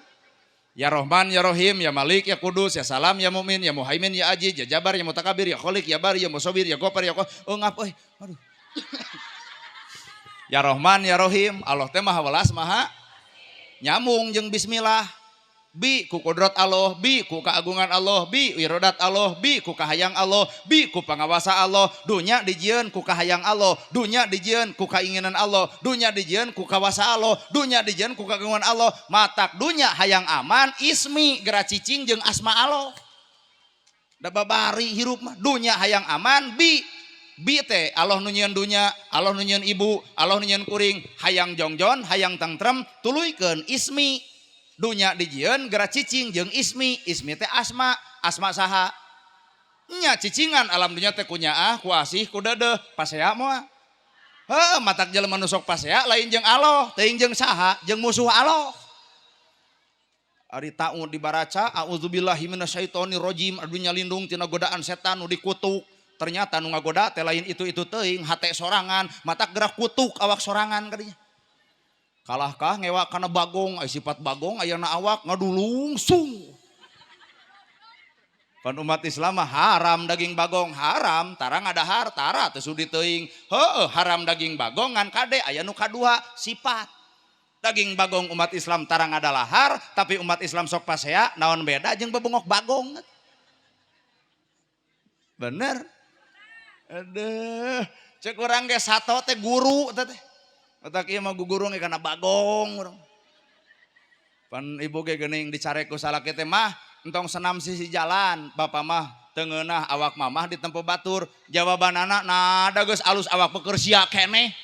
ya Rahman ya Rahim ya Malik ya Kudus ya Salam ya Mumin ya Muhaimin ya Aziz ya Jabar ya Mutakabir ya Khalik ya Bari ya Musawwir ya Ghafar ya ngap euy aduh ya Rahman ya Rahim Allah teh maha welas maha nyambung jeung bismillah bi ku kodrat Allah bi ku keagungan Allah bi iradat Allah bi ku kahayang Allah bi ku pangawasa Allah dunya dijieun ku kahayang Allah dunya dijieun ku kainginan Allah dunya dijieun ku kawasa Allah dunya dijieun ku kagungan Allah matak dunya hayang aman ismi gera cicing jeung asma Allah da babari hirup mah dunya hayang aman bi teh Allah nu nyieun dunya Allah nu nyieun ibu Allah nu nyieun kuring hayang jongjon hayang tentrem tuluykeun ismi dunya dijieun geura cicing jeung ismi teh asma saha nya cicingan alam dunya teh kunyaah ku asih ku deudeuh pasea moal heuh matak jelema nu sok pasea lain jeung Allah teuing jeung saha jeung musuh Allah ari ta'ud dibaraca auzubillahi minasyaitonir rajim adunya lindung tina godaan setan nu dikutuk ternyata nu ngagoda teh lain itu teuing hate sorangan matak geura kutuk awak sorangan kadinya kalahkah ngewak kana bagong ay sifat bagong ayana awak ngadulungsung pan umat Islam mah haram daging bagong haram tarang ngadahar tara teu sudi teuing heueuh haram daging bagong ngan kade aya nu kadua sifat daging bagong umat Islam tarang ngadalahar tapi umat Islam sok pasea naon beda jeung bebongok bagong bener aduh cek urang ge sato teh guru teh otak ieu mah gugurung kana bagong urang. Pan ibu ge geuning dicare ku salaki teh mah entong senam sisi jalan, bapa mah teu ngeunah awak mamah di tempo batur. Jawabanana nada geus alus awak peuker sia keneh.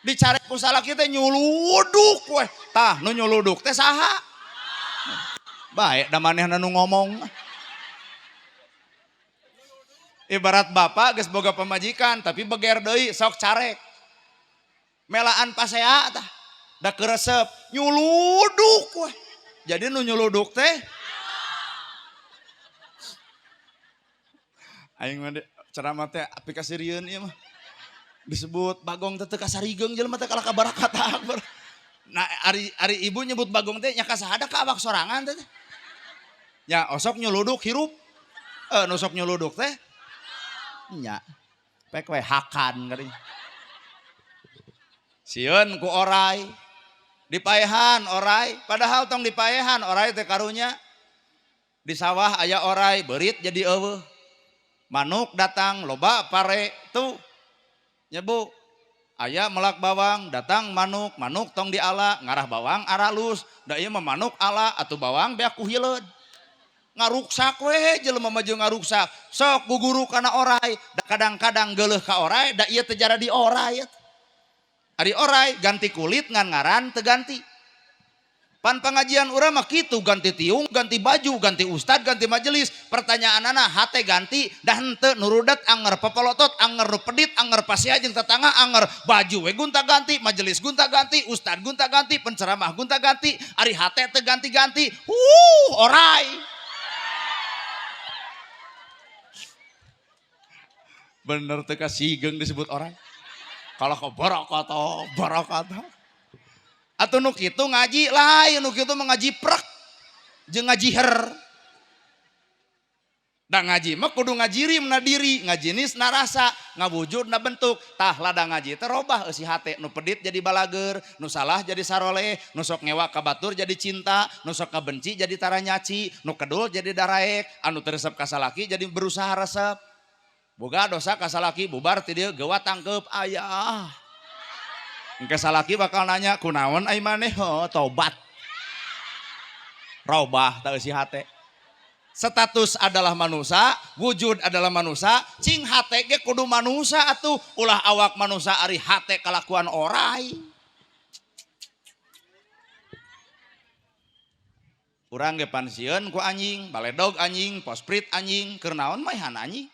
Dicare ku salaki teh nyuluduk we. Tah nu nyuluduk teh saha? Bae da manehna nu ngomong. Ibarat bapak geus boga pamajikan tapi beger deui sok carek. Melaan pasea tah da keresep nyuluduk weh jadi nu nyuluduk teh aing mah ceramah teh aplikasi rieun ieu mah disebut bagong teh teu kasarigeung jelema teh kalah kabarakat akbar Nah ari ibu nyebut bagong teh nya kasahada ka awak sorangan teh. Nya osok nyeluduk hirup. Nusok nyeluduk teh. Nya. Pek we hakan geuning. Sieun ku oray. Dipaehan oray, padahal tong dipaehan oray teh karunya. Di sawah aya oray beurit jadi eueuh. Manuk datang loba pare tuh. Nyebu aya melak bawang datang manuk tong diala ngarah bawang aralus da ieu mah manuk ala atuh bawang beak ku hileud. Ngaruksak we jelema mah jeung ngaruksak. Sok guguru kana oray, da kadang-kadang geuleuh ka oray da ieu teh jara di oray. Ari oray ganti kulit ngan ngaran teu ganti. Pan pengajian urang mah kitu ganti tiung, ganti baju, ganti ustad, ganti majelis. Pertanyaanana hate ganti dah henteu nurudet anger papalotot, anger nu pedit, anger pasia jeung tetangga, anger baju we gunta ganti, majelis gunta ganti, ustad gunta ganti, penceramah gunta ganti, ari hate teu ganti-ganti. Oray. Bener teu ka sigeng disebut oray. Kalau ke barokat. Atau nu kitu ngaji lain, nu kitu mengaji prek jeung ngaji her. Da ngaji mah kudu ngajirim na diri, ngajinis na rasa, ngawujud na bentuk. Tah lada ngaji teh robah eusi hate, nu pedit jadi balager, nu salah jadi saroleh, nu sok ngewa ka batur jadi cinta, nu sok ngabenci jadi taranyaci, nu kedul jadi daraek, anu teu resep ka salaki jadi berusaha resep. Boga dosa ka salaki bubar ti dieu geua tangkep aya. Engke salaki bakal nanya kunaon ai maneh? Tobat. Robah teu si hate. Status adalah manusia, wujud adalah manusia, cing hate ge kudu manusia atuh ulah awak manusia ari hate kalakuan oray. Urang ge pansieun ku anjing, baledog anjing, posprit anjing, keur naon maehan anjing.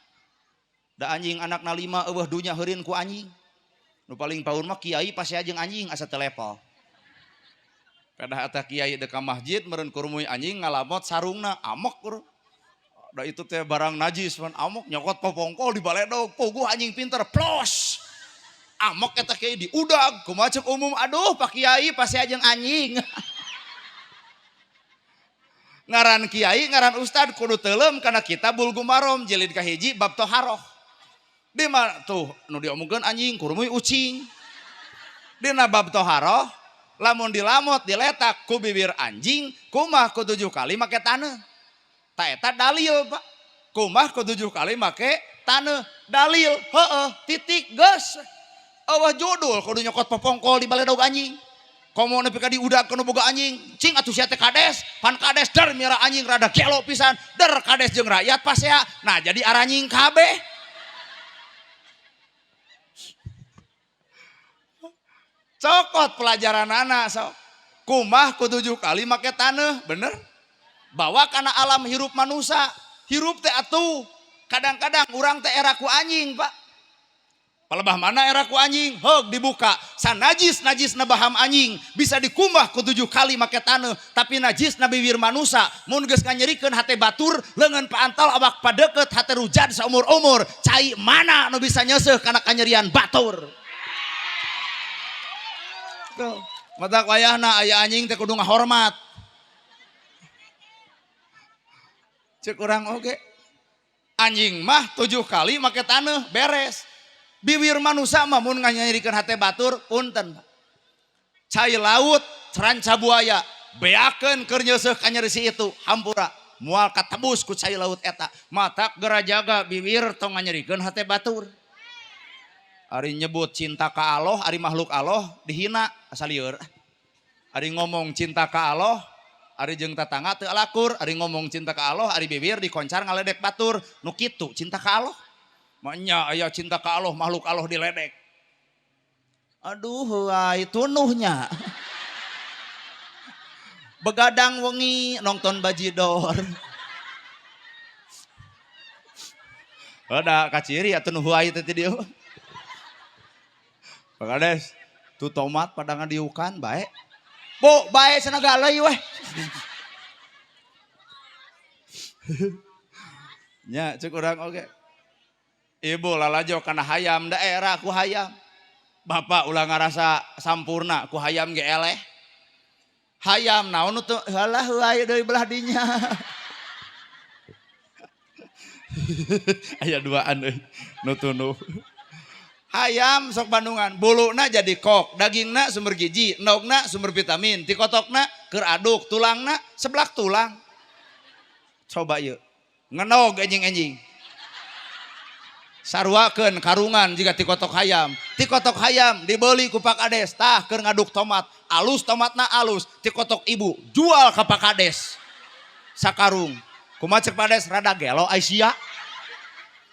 Da anjing anakna 5 eueuh dunya heureun ku anjing. Nu paling paur mah kiai pasti jeung anjing asa telepon. Kadah eta kiai dek ka masjid meureun kurumuy anjing ngalamot sarungna amok kur. Da itu teh barang najis pan amok nyokot popongkol di baledog puguh anjing pinter plos. Amok eta kiai diudag kumaha ceuk umum aduh Pak Kiai pasti jeung anjing. Ngaran kiai ngaran ustad kudu teuleum kana kitabul gumarom jilid kahiji bab toharoh. Di mana tuh nu diomongkeun anjing kurumuy ucing. Dina bab toharoh lamun dilamot diletak ku bibir anjing kumah ku 7 kali make taneuh. Ta eta dalil Pak. Kumah ku 7 kali make taneuh. Dalil heueuh titik geus. Eueuh judul kudu nyokot popongkol di baledog anjing. Komo nepi ka diudag kana boga anjing. Cing atuh sia teh kades, pan kades der mira anjing rada gelo pisan. Der kades jeung rakyat pasea. Nah jadi aranying kabeh. Cokot pelajaran anak sok. Kumah ku 7 kali make taneuh, bener? Bawa kana alam hirup manusia. Hirup teh atuh kadang-kadang urang teh era ku anjing, Pak. Palebah mana era ku anjing? Heug dibuka. Sanajis na baham anjing bisa dikumah ku 7 kali make taneuh, tapi najis na bibir manusia. Mun geus nganyerikeun hate batur, leungeun paantal awak padeukeut hate rujan saumur-umur. Cai mana nu bisa nyeuseuk kana kanyerian batur? Tuh, mata wayahna aya anjing teh kudu ngahormat. Cek urang oge. Anjing mah 7 kali make taneuh beres. Bibir manusia mah mun nganyerikeun hate batur punten. Cai laut, ranca buaya, beakeun keur nyeuseuk ka nyeri itu hampura. Moal katebus ku cai laut eta. Matak gera jaga bibir tong nganyerikeun hate batur. Ari nyebut cinta ka Allah, ari makhluk Allah dihina asal lieur. Ari ngomong cinta ka Allah, ari jeung tatangga teu alakur, ari ngomong cinta ka Allah, ari bibir dikoncar ngaledek batur. Nu kitu cinta ka Allah. Manya aya cinta ka Allah, makhluk Allah diledek. Aduh, ai tunuhnya. Begadang wengi nonton bajidor. Ada kaciri atuh nu huai teh dieu. Pakades, tu tomat padangan diukan bae. Bu, bae cenah galeuy weh. Nya ceuk urang oge. Ibu lalajo kana hayam daerah ku hayam. Bapak ulah ngarasa sampurna ku hayam ge eleh. hayam naon tuh halah heuai deui belah dinya. Aya duaan euy nu tunuh. Hayam sok Bandungan, buluna jadi kok, dagingna sumber gizi, endogna sumber vitamin, tikotokna keur aduk, tulangna seblak tulang. Coba yuk, ngenog enjing-enjing. Sarwakeun karungan jika tikotok hayam. Tikotok hayam dibeli ku Pak Kades, tah keur ngaduk tomat, alus tomatna alus, tikotok ibu jual ke Pak Kades. Sakarung. Kumaha cek Pak Kades rada gelo Aisyah.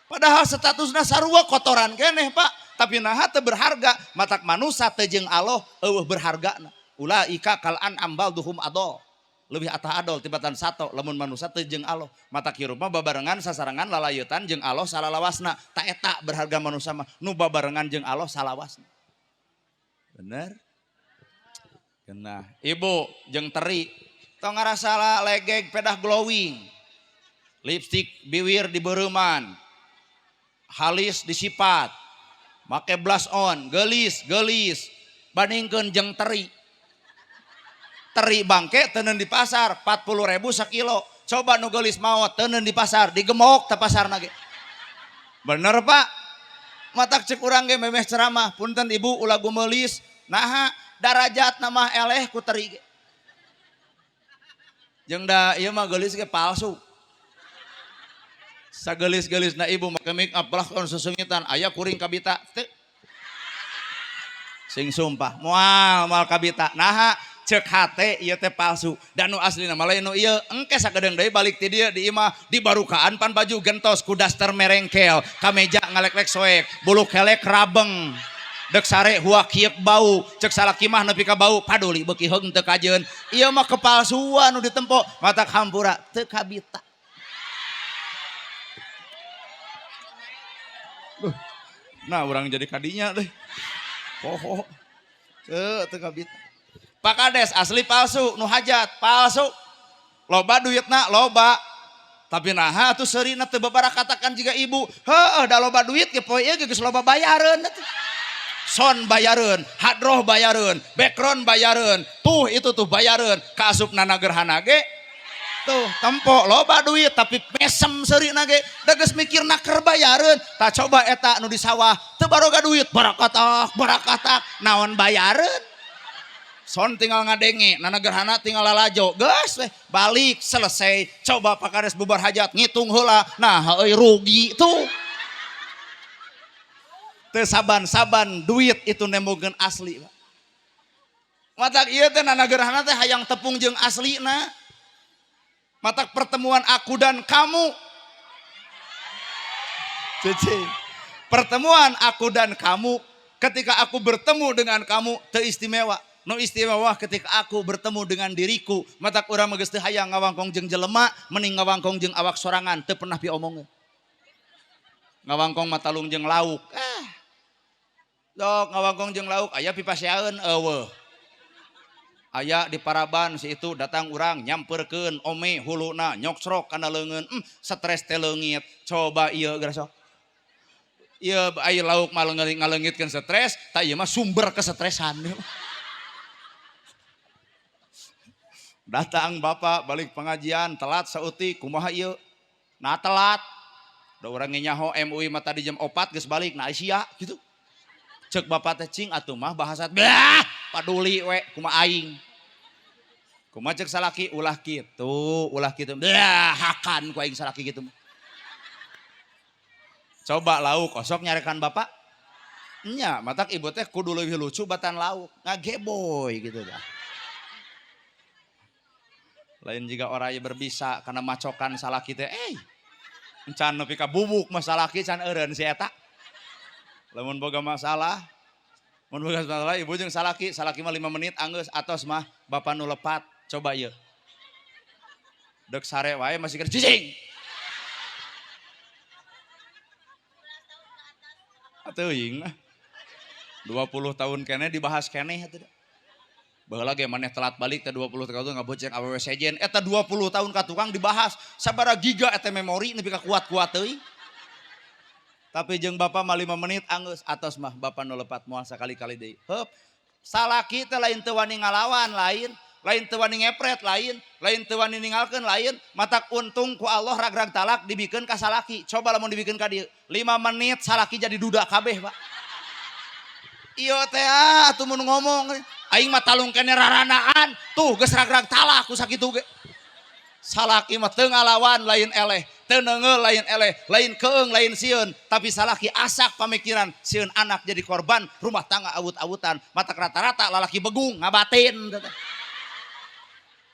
Padahal statusna sarua kotoran keneh Pak. Tapi naha teu berharga, matak manusia teu jeung Allah eueuh berhargana. Ulaika kal an'am balduhum adol. Lebih atah adol tibatan sato lamun manusia teu jeung Allah. Matak hirup mah babarengan sasarangan lalayeutan jeung Allah salalawasna. Ta eta berharga manusia mah nu babarengan jeung Allah salawasna. Bener? Genah. Ibu jeung teri tong ngarasa legeg pedah glowing. Lipstik biwir dibeureman. Halis disipat. Make blush on, gelis, bandingkeun jeung teri. Teri bangke teuneun di pasar 40.000 sakilo. Coba nu gelis maot teuneun di pasar, digemok ta pasarna ge. Bener Pak? Matak cek urang ge memeh ceramah, punten Ibu ulah gumelis, naha darajatna mah eleh ku teri ge. Jeung da ieu mah gelis ge palsu. Sagelis-gelis na ibu make make up belah kon sesungitan aya kuring kabita teu sing sumpah moal kabita naha cek hate ieu teh palsu dan nu aslina mah lain nu ieu engke sagedeung deui balik ti dieu di imah dibarukaan pan baju gentos ku daster merengkel kameja ngalek-lek soek bulu kelek rabeng dek sare huak hiep bau cek salaki mah nepi ka bau paduli beuki heung teu kajeun ieu mah kepalsuan nu ditempo matak hampura teu kabita. Nah orang jadi kadinya deh. Poho. Teu kabita. Pak Kades asli palsu, nu hajat palsu. Loba duitna loba. Tapi naha atuh seurina teu babarakatakan jiga ibu. Heuh da loba duit ge poe ieu geus loba bayareun atuh. Son bayareun, hadroh bayareun, background bayareun. Tuh itu tuh bayareun. Kaasupna nagerhana ge tuh tempo loba duit tapi mesem seurina ge da geus mikirna keur bayareun tah coba eta nu di sawah teu baroga duit barakatak naon bayareun son tinggal ngadenge nanagerhana tinggal lalajo geus we balik selesai coba Pak Kades bubar hajat ngitung heula nah euy rugi tuh teu saban-saban duit itu nemogeun asli matak ieu teh nanagerhana teh hayang tepung jeung aslina. Matak pertemuan aku dan kamu. Cici. Pertemuan aku dan kamu ketika aku bertemu dengan kamu teu istimewa. Nu istimewa ketika aku bertemu dengan diriku. Matak urang geus teu hayang ngawangkong jeung jelema, mending ngawangkong jeung awak sorangan teu pernah piomongkeun. Ngawangkong matalung jeung lauk. Dok ngawangkong jeung lauk aya pipasyaeun eueuh. Aya di Paraban si itu datang urang nyamperkeun ome huluna nyoksrok kana leungeun stres teh leungit coba ieu geura sok ieu aya lauk mah ngaleungitkeun stres tah ieu mah sumber kesetresan datang bapak balik pengajian telat sautik kumaha ieu nah telat da urang nyaho MUI mah tadi jam 4 geus balik nah sia gitu cek bapak teh cing atuh mah bahasa bah paduli we kumaha aing kumaha cek salaki ulah kitu dah hakan ku aing salaki kitu coba lauk kosok nyarekan bapak nya matak ibu teh kudu leuwih lucu batan lauk ngageboy gitu dah lain juga orang yang berbisa karena macokan salaki teh encan nepi ka bubuk mah salaki can eureun si eta lamun boga masalah ibu jeung salaki mah 5 menit anggeus atos mah bapa nu lepat coba ieu dek sare wae masih keur cicing teuing 20 tahun keneh dibahas keneh atuh baheula ge maneh telat balik teh 20 tahun ngaboceng awewe sejen eta 20 tahun ka tukang dibahas sabaraha giga eta memori nepi ka kuat-kuat teuing tapi jeung bapa mah 5 menit anggeus atos mah bapa nu lepat moal sakali-kali deui heup salaki teh lain teu wani ngalawan lain lain teu wani ngepret lain teu wani ninggalkeun lain, matak untung ku Allah ragrag talak dibikeun ka salaki. Coba lamun dibikeun ka dieu 5 menit salaki jadi duda kabeh, Pak. Ieu teh atuh mun ngomong aing mah talungkeun raranaan, tuh geus ragrag talak ku sakitu ge. Salaki mah teu ngalawan lain eleh, teu neungeul lain eleh, lain keung lain sieun, tapi salaki asak pamikiran sieun anak jadi korban rumah tangga awut-awutan. Matak rata-rata lalaki begung ngabatin.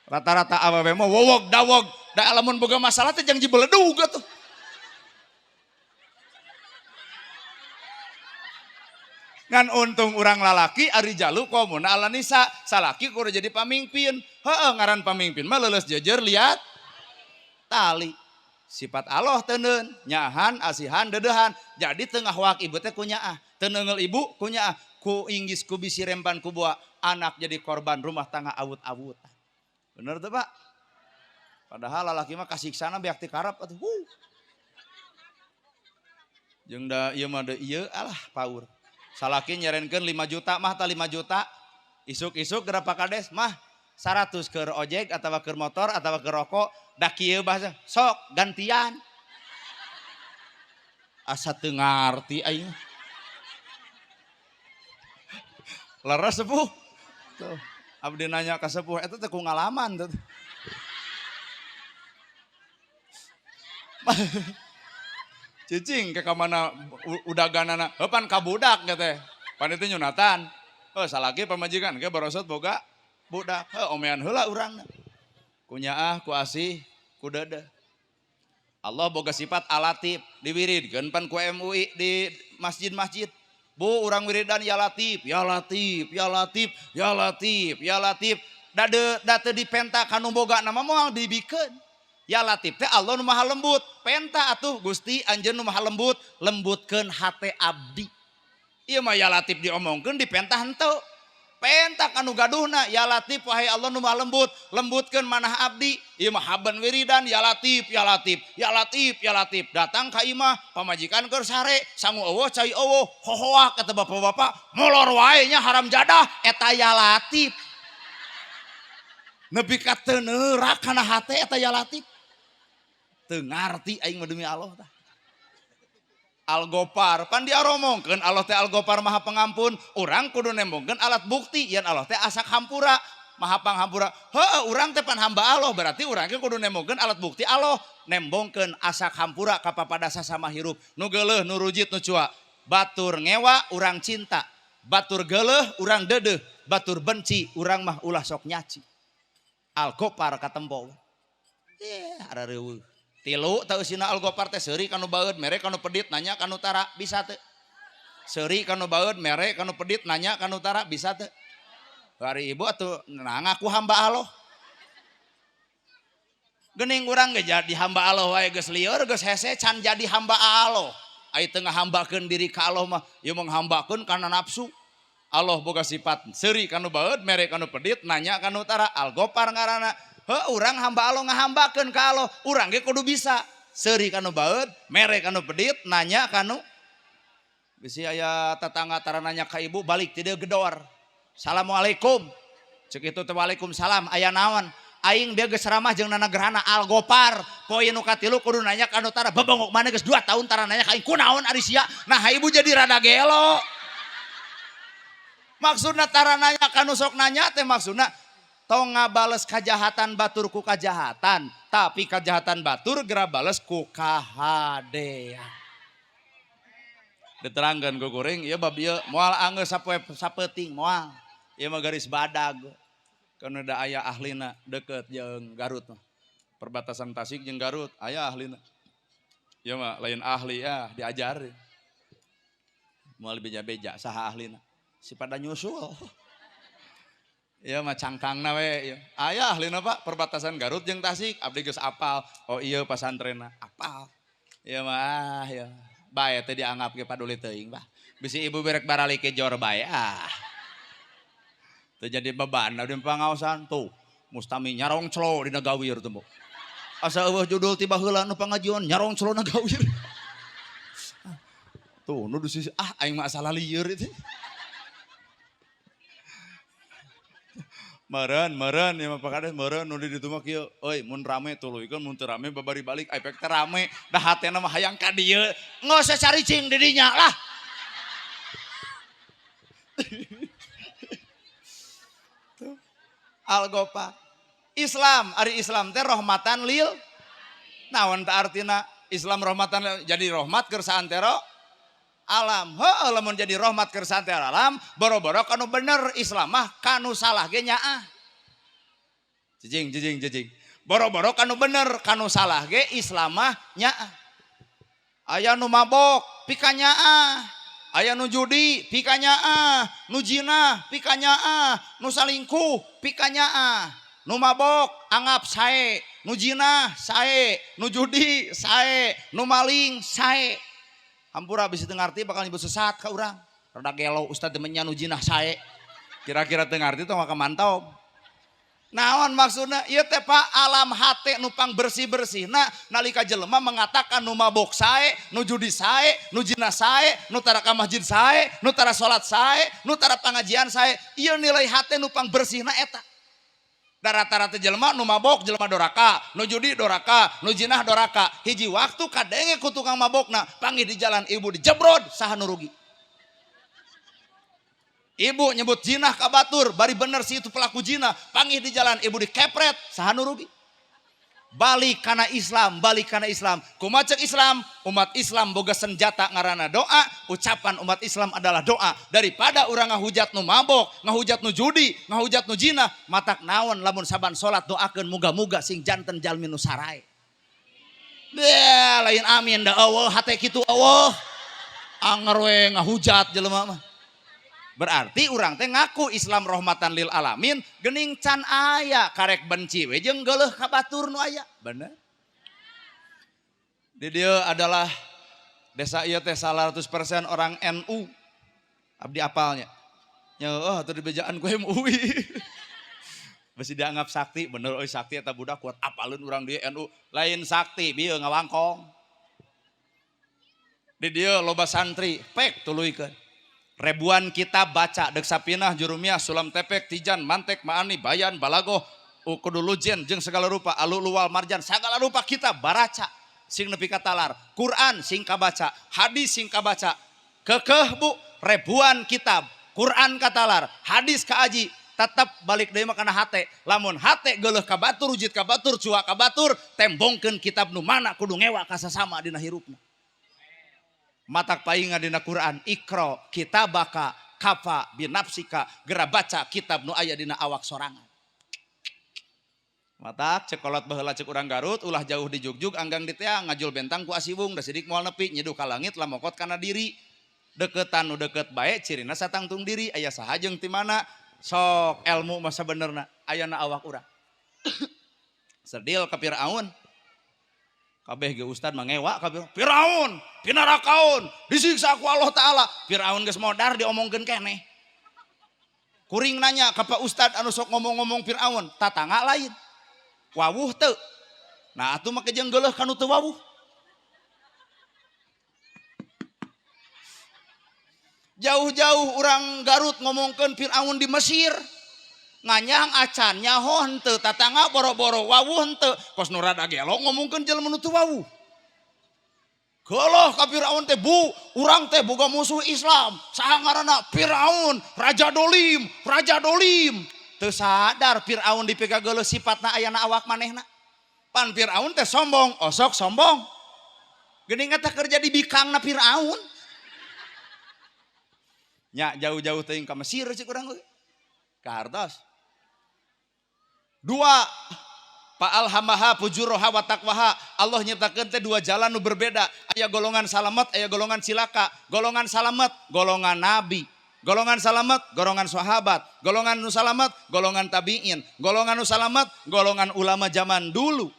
Rata-rata awewe mah wowog dawog, da lamun boga masalah teh jang jibeledug atuh. Ngan untung urang lalaki ari jalu komuna ala nisa, salaki kudu jadi pamimpin. Heeh, ngaran pamimpin mah leuleus jejer lihat tali. Sifat Allah teuneun, nyahan, asihan, dedehan. Jadi teu ngahwak ibu teh ku nyaah, teu neungeul ibu ku nyaah, ku inggis ku bisi remban ku buah, anak jadi korban rumah tangga awut-awutan. Bener tuh Pak? Padahal lalaki mah kasiksana beak ti karep atuh. Jeung da ieu mah da ieu alah paur. Salaki nyarenkeun 5 juta mah tah 5 juta. Isuk-isuk gerapa kades mah 100 keur ojek atawa keur motor atawa keur rokok. Da kieu bahasa sok gantian. Asa teu ngarti aing. Leres sepuh. Tuh, abdi nanya ka sepuh eta teh ku ngalaman tuh. Cicing ke kamana udaganana heupan ka budak teh. Pan itu nyunatan. Salaki pamajikan ke barosot boga budak. Omean heula urangna. Ku nyaah, ku asih, ku dede. Allah boga sifat alatif diwiridkeun pan ku MUI di masjid-masjid. Bu urang wiridan ya latif, ya latif, ya latif, ya latif, ya latif. Da teu dipenta kanu boga nama moal dibikeun. Ya latif teh Allah nu maha lembut. Penta atuh Gusti anjeun nu maha lembut, lembutkeun hate abdi. Ieu mah ya latif diomongkeun dipenta henteu. Penta kanu gaduhna ya latif wahai Allah nu maha lembut, lembutkeun manah abdi. Ieu mah haban wiridan ya latif, ya latif, ya latif, ya latif. Datang ka imah pamajikan keur sare, sangu eueuh cai eueuh, hohoak kata bapak-bapak, molor wae nya haram jadah eta ya latif. Nepi ka teu neurak kana hate eta ya latif. Teu ngarti aing mah demi Allah tah. Al-Ghafar pan diaromongkeun Allah teh Al-Ghafar maha pengampun, urang kudu nembongkeun alat bukti yen Allah teh asak hampura, maha panghampura. Heuh urang teh pan hamba Allah berarti urang ge kudu nembongkeun alat bukti Allah, nembongkeun asak hampura ka papada sasama hirup. Nu geuleuh nu rujit nu cua. Batur ngewa urang cinta, batur geuleuh urang deudeuh, batur benci urang mah ulah sok nyaci. Al-Ghafar katempo. Ada reueuh. Tilu teu sina Al-Ghafar teh seuri kanu baeud mere kanu pedit nanya kanu tara bisa teu. Seuri kanu baeud mere kanu pedit nanya kanu tara bisa teu. Bari ibu atuh nah ngaku hamba Allah. Geuning urang ge jadi hamba Allah wae geus lieur geus hese can jadi hamba Allah. Ai teu ngahambakeun diri ka Allah mah ieu menghambakeun kana nafsu. Allah boga sifat seuri kanu baeud mere kanu pedit nanya kanu tara. Al-Ghafar ngaranna. Urang hamba Allah ngahambakeun ka Allah, urang ge kudu bisa. Seuri kanu baeud, mere kanu pedit, nanya kanu. Bisi aya tetangga tara nanya ka ibu, balik ti dieu gedor. Assalamualaikum. Ceuk kitu teh waalaikumsalam, aya naon? Aing dia geus ramah jeung nana gerhana Al-Ghafar. Poe nu katilu kudu nanya kanu tara, bebengok maneh geus 2 tahun tara nanya ka aing kunaon ari sia. Nah ibu jadi rada gelo. Maksudna tara nanya kanu sok nanya teh maksudna tong ngabales kajahatan batur ku kajahatan, tapi kajahatan batur gera bales ku kahadean. Diterangkeun ku kuring ieu bab ieu moal anggeus sapoe sapeuting moal. Ieu mah garis badag. Kana da aya ahlina deukeut jeung Garut mah. Perbatasan Tasik jeung Garut aya ahlina. Ieu mah lain ahli ya diajarin. Moal beja-beja saha ahlina. Si pada nyusul. Iya mah cangkangna we. Aya ahlina Pak perbatasan Garut jeung Tasik abdi geus apal. Oh iya pasantrenna apal. Iya mah ya. Bae teh dianggap ge paduli teuing Pak. Bisi ibu berek barali ke jor bae Teu jadi beban di pangaosan tuh. Mustami nyarong celo dina gawir teu. Asa eueuh judul tiba heula nu pangajian nyarong celo na gawir. Tuh nu di sisi aing mah salah lieur itu. Meren ya mah pakades meren nu di ditu mah kieu euy mun rame tuluikeun mun teu rame babari balik efek teh rame dah hatena mah hayang ka dieu ngos caricing di dinya lah. Algopa Islam ari Islam teh rahmatan lil naon teh artina Islam rahmatan jadi rahmat keur saantero alam. Heuh lamun jadi rahmat keur saantero alam boro-boro kanu bener Islam mah kanu salah ge nyaah. Jejing boro-boro kanu bener kanu salah ge Islam mah nyaah. Aya nu mabok pika nyaah, aya nu judi pika nyaah, nu jinah pika nyaah, nu salingkuh pika nyaah, nu mabok anggap sae, nu jinah sae, nu judi sae, nu maling sae. Hampura bisa ngarti bakal nyebut sesat ka urang. Rada gelo ustad temennya nu jinah sae. Kira-kira teu ngarti tong maka mantau. Naon maksudna? Ieu teh Pak alam hate nu pang bersih-bersihna nalika jelema mengatakan nu mabok sae, nu judi sae, nu jinah sae, nu tara ka masjid sae, nu tara salat sae, nu tara pangajian sae. Ieu nilai hate nu pang bersihna eta. Rata-rata jelema nu mabok jelema doraka, nu judi doraka, nu jinah doraka. Hiji waktu kadenge ku tukang mabokna panggih di jalan ibu dijebrod saha nu rugi. Ibu nyebut jinah ka batur, bari bener si itu pelaku jinah, panggih di jalan ibu dikepret saha nu rugi. Balik kana Islam, balik kana Islam. Kumaha ceuk Islam? Umat Islam boga senjata ngaranna doa. Ucapan umat Islam adalah doa. Daripada urang ngahujat nu mabok, ngahujat nu judi, ngahujat nu jinah, matak naon lamun saban salat doakeun muga-muga sing janten jalmi nu sarae. Lain amin da eueuh hate kitu eueuh. Anger we ngahujat jelema mah. Berarti urang teh ngaku Islam rahmatan lil alamin geuning can aya karek benci we jeung geuleuh ka batur nu aya. Bener. Di dieu adalah desa ieu teh 100% orang NU. Abdi apalnya. Nya atuh dibejaan ku MUI. Besi dianggap sakti, bener euy sakti eta budak kuat apaleun urang dieu NU. Lain sakti bieu ngawangkong. Di dieu loba santri pek tuluikeun. Ribuan kitab baca dek sapinah jurumiyah sulam tepek tijan mantek maani bayan balagoh ukudulujen jeung segala rupa aluluwal marjan segala rupa kitab baraca sing nepi ka talar Quran sing kabaca hadis sing kabaca kekeh bu ribuan kitab Quran katalar hadis kaaji tetap balik deui mah kana hate lamun hate geuleuh ka batur ujit ka batur cuak ka batur tembongkeun kitab nu mana kudu ngewa ka sasama dina hirupna. Matak paingan dina Quran ikro kitabaka kafa binafsika gera baca kitab nu aya dina awak sorangan. Matak cekolot baheula cek urang Garut ulah jauh di jugjug anggang di teang ngajul bentang ku asibung da sidik moal nepi nyeduh ka langit lamokot kana diri deketan nu deket bae cirina satangtung diri aya saha jeung ti mana sok ilmu mah sabenerna ayana awak urang. Sedil ka Firaun. Kabeh ge ustad mangewa kabeh Firaun pinarakaun disiksa ku Allah taala. Firaun geus modar diomongkeun keneh. Kuring nanya ka Pak Ustad anu sok ngomong-ngomong Firaun, tatangga lain. Wawuh teu. Nah atuh mah kejeung geuleuh kanu teu wawuh. Jauh-jauh urang Garut ngomongkeun Firaun di Mesir. Nganyang acan nyaho henteu tatangga boro-boro wawuh henteu kos nu rada gelo ngomongkeun jelema nu teu wawuh. Geuleuh ka Firaun teh bu urang teh boga musuh Islam saha ngaranna Firaun raja dolim teu sadar Firaun dipega geuleuh sifatna ayana awak manehna pan Firaun teh sombong osok sombong geuning eta kerja di bikangna Firaun nya jauh-jauh teuing ka Mesir cik urang ge ka hartos. Dua fa'alhamaha fujuraha wa taqwaha. Allah nyiptakeun teh dua jalan nu berbeda. Aya golongan salamet, aya golongan cilaka. Golongan salamet, golongan nabi. Golongan salamet, golongan sahabat. Golongan nu salamet, golongan tabi'in. Golongan nu salamet, golongan ulama zaman dulu.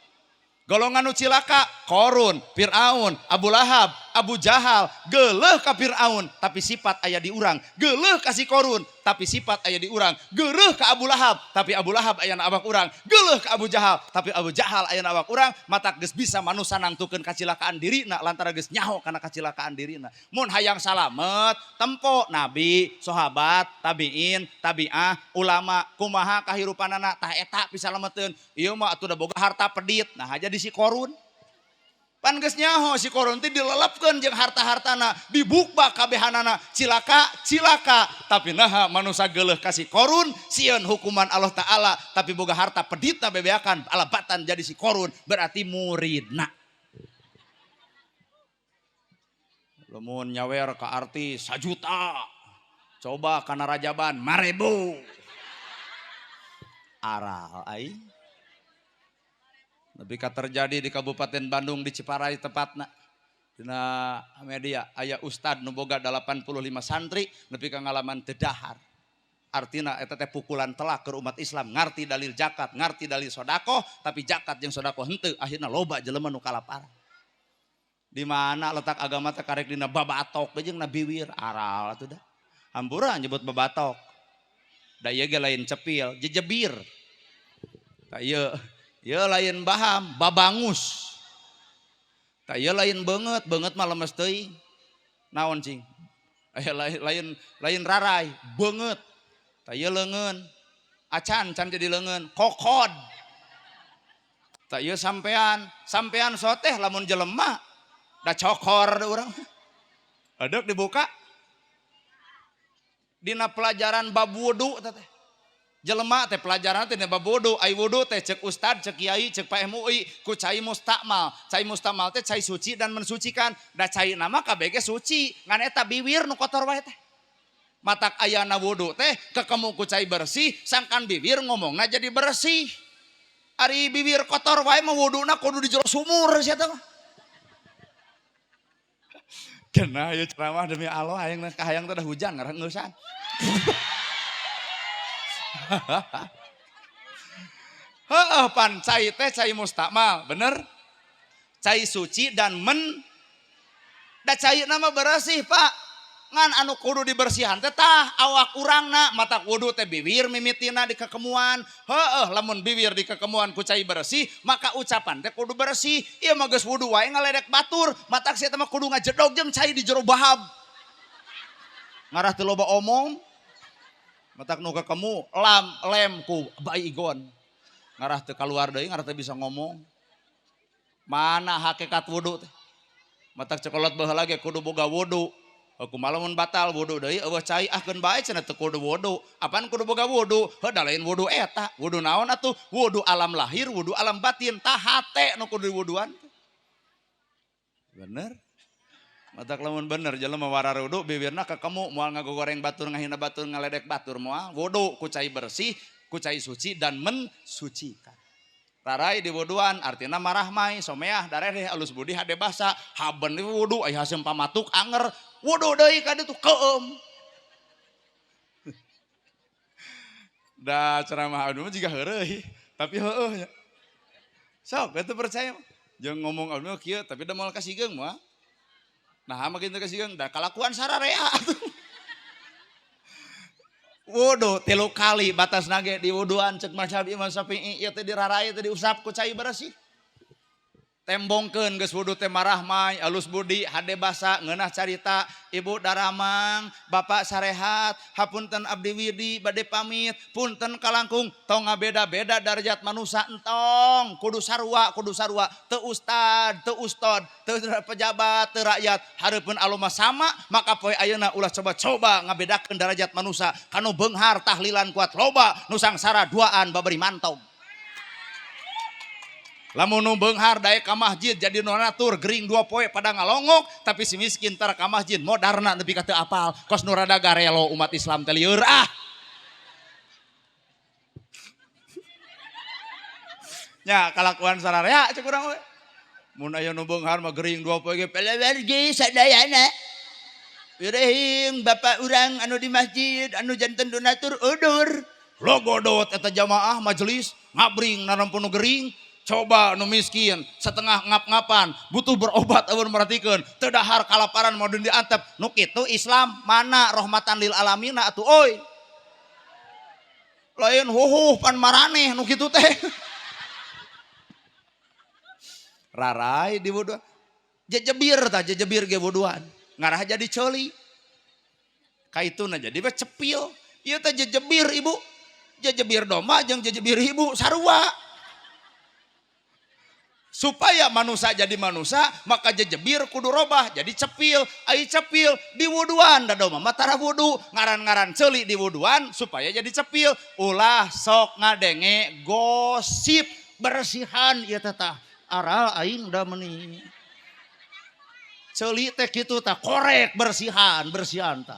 Golongan nu cilaka, Qarun, Firaun, Abu Lahab, Abu Jahal geuleuh ka Firaun tapi sifat aya di urang, geuleuh ka si Korun tapi sifat aya di urang, geuleuh ka Abu Lahab tapi Abu Lahab aya na awak urang, geuleuh ka Abu Jahal tapi Abu Jahal aya na awak urang, matak geus bisa manusa nangtukeun kacilakaan dirina lantaran geus nyaho kana kacilakaan dirina. Mun hayang salamet tempo nabi, sahabat, tabiin, tabi'ah, ulama kumaha kahirupanana tah eta pisalametkeun. Ieu mah atuh da boga harta pedit. Nah aja di si Korun. Pan geus nyaho si Korun teh dilelepkeun jeung harta-hartana, dibukba kabehanana, cilaka. Tapi naha manusia geuleuh ka si Korun, sieun hukuman Allah Taala, tapi boga harta peditna bebeakan alabatan jadi si Korun, berarti muridna. Lamun nyawer ka artis 1 juta. Coba kana rajaban 5.000. Aral ai. Lebih terjadi di Kabupaten Bandung di Ciparai tepatna. Dina media aya ustad nu boga 85 santri nepi ka ngalaman teu dahar. Artina eta teh pukulan telak ke umat Islam, ngarti dalil zakat, ngarti dalil sedekah, tapi zakat jeung sedekah henteu, akhirna loba jelema nu kalaparan. Di mana letak agama teh karek dina babatok jeung nabiwir aral atuh dah. Hampura nyebut babatok. Da ieu ge lain cepil, jejebir. Da ieu lain baham, babangus. Tak ieu lain banget mah lemes teuing. Naon cing? Lain rarai, banget. Tak ieu leungeun. Acan jadi leungeun, kokod. Tak ieu sampean soteh lamun jelema da cokor da urang. Adek dibuka. Dina pelajaran bab wudu teh. Jelema teh pelajaran teh bab wudu, ai wudu teh cek ustad, cek kiai, cek Pak MUI, ku cai mustakmal. Cai mustakmal teh cai suci dan mensucikan. Da cai nama KBG suci, ngan eta bibir nu kotor wae teh. Matak ayana wudu teh kekemu ku cai bersih, sangkan bibir ngomongna jadi bersih. Ari bibir kotor wae mah wuduna kudu di jero sumur sia teh mah. Kenah ieu ceramah demi Allah hayang teh da hujan ngarang ngeusan. Heeh, pan cai teh cai mustakmal, bener? Cai suci dan da cai nama bersih, Pak. Ngan anu kudu dibersihan teh tah awak urangna, mata wudu teh bibir mimitina di kekemuan. Heeh, lamun bibir di kekemuan ku cai bersih, maka ucapan teh kudu bersih. Ieu mah geus wudu wae ngaledek batur, matak sia teh mah kudu ngajedog jeung cai di jero bahab. Ngarah teu loba omong. Matak nu kekemu lem ku bayi igon. Ngarah teu kaluar deui, ngarah teu bisa ngomong. Mana hakikat wudu teh? Matak cekolot baheula ge kudu boga wudu. Kumaha lamun batal wudu deui eueuh cai ahkeun bae cenah teu kudu wudu. Apaan kudu boga wudu? Heuh da lain wudu eta. Wudu naon atuh? Wudu alam lahir, wudu alam batin. Tah hate nu kudu diwuduan. Bener? Matak lamun bener jelema warar wudu bibirna kekemu moal ngagogoreng batur ngahina batur ngaledek batur moal wudu ku cai bersih, ku cai suci dan mensucikan. Rarai di wuduan artina marah mai someah dareh alus budi hade basa haben di wudu aya haseum pamatuk anger wudu deui ka ditu keum. Da ceramah anu jiga heureuy tapi heueuh nya. Sok eta percaya jeung ngomong anu kieu tapi da moal kasigeng moal. Nah, makin kasih da kalakuan sararea. Wudu 3 kali batas nage di wuduan cek mazhab Imam Syafi'i ieu teh dirarai teh diusap ku cai bersih. Tembongkeun geus wudu teh marah mai alus budi hade basa ngeunah carita ibu daramang bapak sarehat hapunten abdi widi bade pamit punten kalangkung tong ngabeda-beda darajat manusia entong kudu sarua teu ustad teu ustod teu pejabat teu rakyat hareupeun aloma sama maka poe ayeuna ulah coba ngabedakeun darajat manusia kanu beunghar tahlilan kuat loba nu sangsara duaan babari mantong. Lamun nu beunghar daek ka masjid jadi donatur gering 2 poe pada ngalongok tapi si miskin tara ka masjid modarna nepi ka teu apal kos nu rada garelo umat Islam teh lieur ah. Nya kalakuan sararea cek urang we. Mun aya nu beunghar mah gering 2 poe ge pelewergi sadayana. Wirehing bapak urang anu di masjid anu janten donatur udur. Logodot eta jamaah majelis ngabring narampunnu gering. Coba nu miskin setengah ngap-ngapan butuh berobat amun merhatikeun teu dahar kalaparan modern diantep nu kitu Islam mana rahmatan lil alamin atuh oi lain huhuh pan maraneh nu kitu teh rarai di wuduan jejebir tah jejebir ge wuduan ngarah jadi ceuli kaituna jadi we cepil ieu teh jejebir ibu jejebir domba jeung jejebir ibu sarua supaya manusia jadi manusia maka jejebir kudu robah jadi cepil ai cepil di wuduan da doma mah tara wudu ngaran-ngaran ceuli di wuduan supaya jadi cepil ulah sok ngadenge gosip bersihan ieu teh tah aral aing da meuni ceuli teh kitu tah korek bersihan tah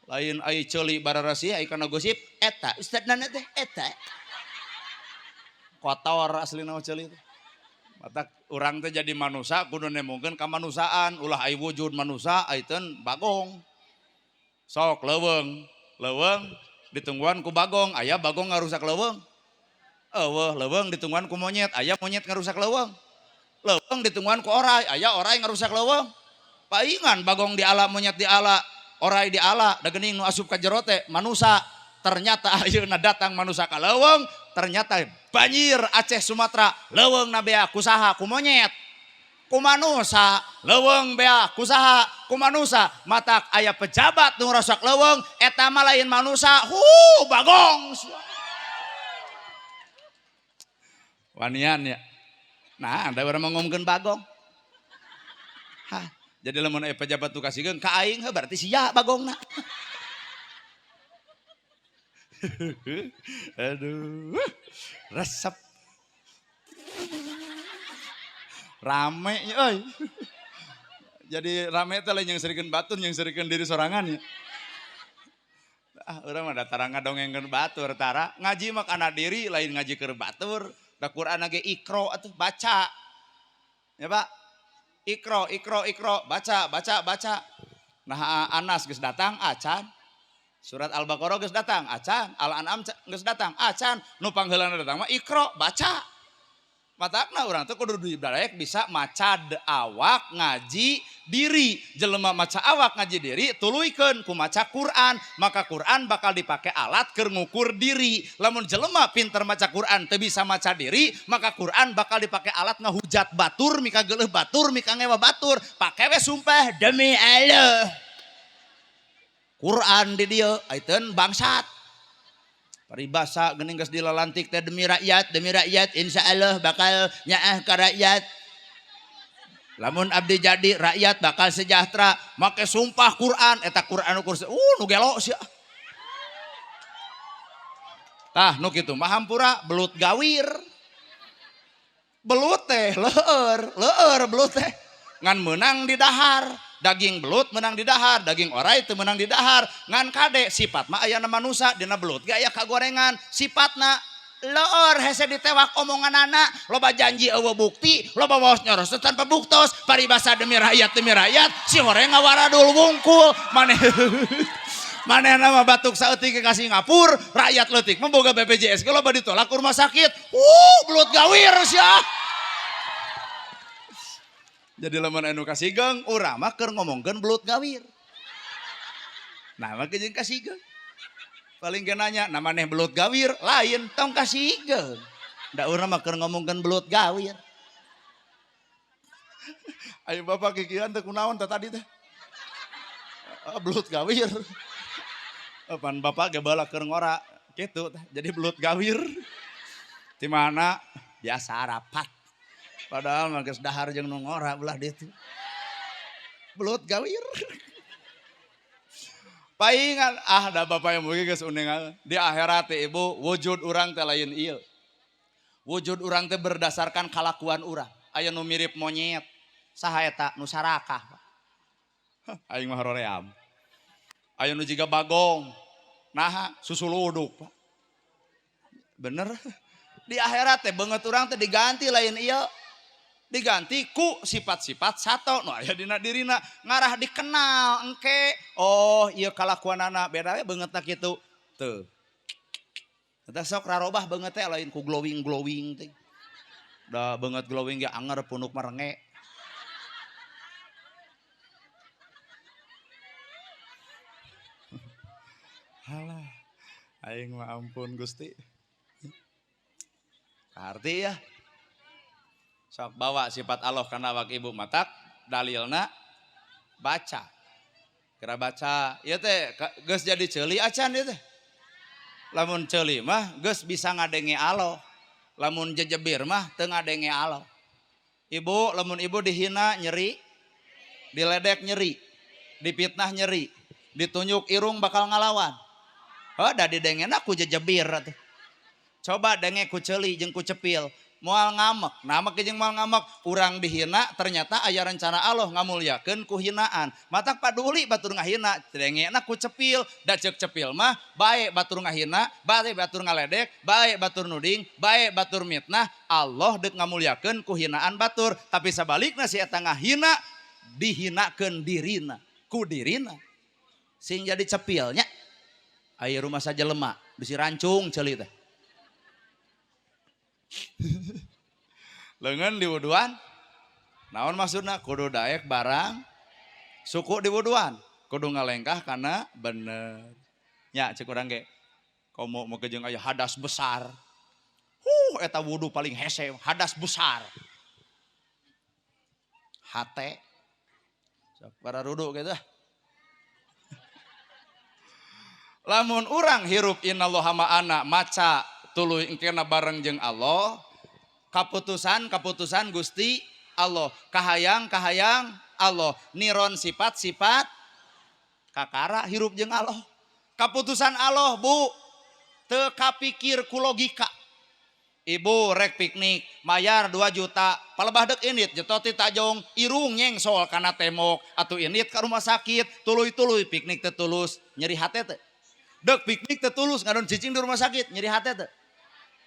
lain ai ceuli bararasi ai kana gosip eta ustadna teh eta kotor aslina ceuli teh mata urang teh jadi manusia kudu nemongkeun kamanusaan ulah ai wujud manusia aiteun bagong sok leuweung ditungguan ku bagong aya bagong ngarusak leuweung eueuh leuweung ditungguan ku monyet aya monyet ngarusak leuweung ditungguan ku orai aya orai ngarusak leuweung paingan bagong diala monyet diala orai diala da geuning nu asup ka jero teh manusia ternyata ayeuna datang manusia ka leuweung ternyata banjir Aceh Sumatera leuweung na bea kusaha ku monyet ku manusa leuweung bea kusaha ku manusa matak aya pejabat nu rusak leuweung eta mah lain manusa bagong wanian ya nah da urang ngomongkeun bagong jadi lamun aya pejabat tu kasihkeun ka aing berarti sia bagongna aduh resep rame euy jadi rame teh lain yang serikeun batur yang serikeun diri sorangan ya urang mah datara ngadongengkeun batur tara ngaji mah kana diri lain ngaji keur batur da Quran ge ikro atuh baca ya Pak ikro baca nah Anas geus datang acan surat Al-Baqarah geus datang acan, Al-An'am geus datang acan, nu pangheulana datang mah Iqra baca. Matakna urang teh kudu dibadaek bisa maca awak ngaji diri. Jelema maca awak ngaji diri tuluikeun ku maca Quran, maka Quran bakal dipake alat keur ngukur diri. Lamun jelema pinter maca Quran teu bisa maca diri, maka Quran bakal dipake alat ngahujat batur, mika geuleuh batur, mika ngewa batur. Pake we sumpah demi Allah. Quran di dieu aiteun bangsat. Paribasa geuning geus dilalantik teh demi rakyat insyaallah bakal nyaah ka rakyat. Lamun abdi jadi rakyat bakal sejahtera, make sumpah Quran eta Quran ukur nu gelo sia. Tah nu kitu mah hampura belut gawir. Belut teh leueur belut teh ngan meunang di dahar. Daging belut menang di dahar, daging orai itu menang di dahar. Ngan kade sifat mah aya na manusia dina belut ge aya kagorengan. Sifatna leueur hese ditewak omonganana, loba janji eueuh bukti, loba waos nyoros tanpa buktos, paribasa demi rakyat si horeng ngawaradul wungkul. Manehna mah batuk saeutik ke Singapura, rakyat leutik memboga BPJS ge loba ditolak ke rumah sakit. Belut gawir sia. Jadi lamun anu kasigeng urang mah keur ngomongkeun belut gawir. Nah mah jeung kasigeng. Paling ge nanya, "Na maneh belut gawir?" Lain tong kasigeng. Da urang mah keur ngomongkeun belut gawir. Ayo bapak kikian teh kunaon teh tadi teh? Belut gawir. Pan bapak ge baheula keur ngora kitu teh. Jadi belut gawir. Di mana biasa rapat. Padahal mah geus dahar jeung nu ngora belah ditu. Belut gawir. Paingan da bapak yang mugi geus uningan di akhirat teh ibu wujud urang teh lain ieu. Wujud urang teh berdasarkan kalakuan urang. Aya nu mirip monyet, saha eta nu sarakah. Aing mah hoream. Aya nu jiga bagong. Nah, susuluduk. Bener. Di akhirat teh beungeut urang teh diganti lain ieu. Diganti ku sifat-sifat sato nu aya dina dirina ngarah dikenal engke oh ieu kalakuanana beda we beungeutna kitu teu eta sok rarobah beungeut teh lain ku glowing teh Da banget glowing ge anger punuk marenge. Halah. Aing mah ampun Gusti. Arti ya. Sok bawa sifat Allah kana awak ibu matak dalilna baca. Kira baca ieu teh geus jadi ceuli acan ieu teh. Lamun ceuli mah geus bisa ngadenge Allah. Lamun jejebir mah teu ngadenge Allah. Ibu lamun ibu dihina nyeri, diledek nyeri, dipitnah nyeri, ditunjuk irung bakal ngalawan. Oh da didengena ku jejebir atuh. Coba denge ku ceuli jeung ku cepil. Moal ngamek, nama jeung moal ngamek, urang dihina ternyata aya rencana Allah ngamulyakeun ku hinaan. Matak paduli batur ngahina, dengena ku cepil, da ceuk cepil mah bae batur ngahina, bae batur ngaledek, bae batur nuding, bae batur mitnah, Allah deuk ngamulyakeun ku hinaan batur, tapi sabalikna si eta ngahina dihinakeun dirina, ku dirina. Sing jadi cepilnya aya rumah saja lemak, bisi rancung ceuli teh. Leungeun di wuduan naon maksudna kudu daek barang suku di wuduan kudu ngalengkah kana bener nya ceuk urang ge komo mau jeung aya hadas besar eta wudu paling hese hadas besar hate sok para rudu gitu lamun urang hirup innallaha ma'ana maca tuluy engkena bareng jeung Allah kaputusan Gusti Allah kahayang Allah niron sifat kakara hirup jeung Allah kaputusan Allah Bu teu kapikir ku logika ibu rek piknik mayar 2 juta palebah deuk init jetoti tajong irung nyengsol kana temok atuh init ka rumah sakit tuluy-tuluy piknik teu tulus nyeri hate teu deuk piknik teu tulus ngadon cicing di rumah sakit nyeri hate teu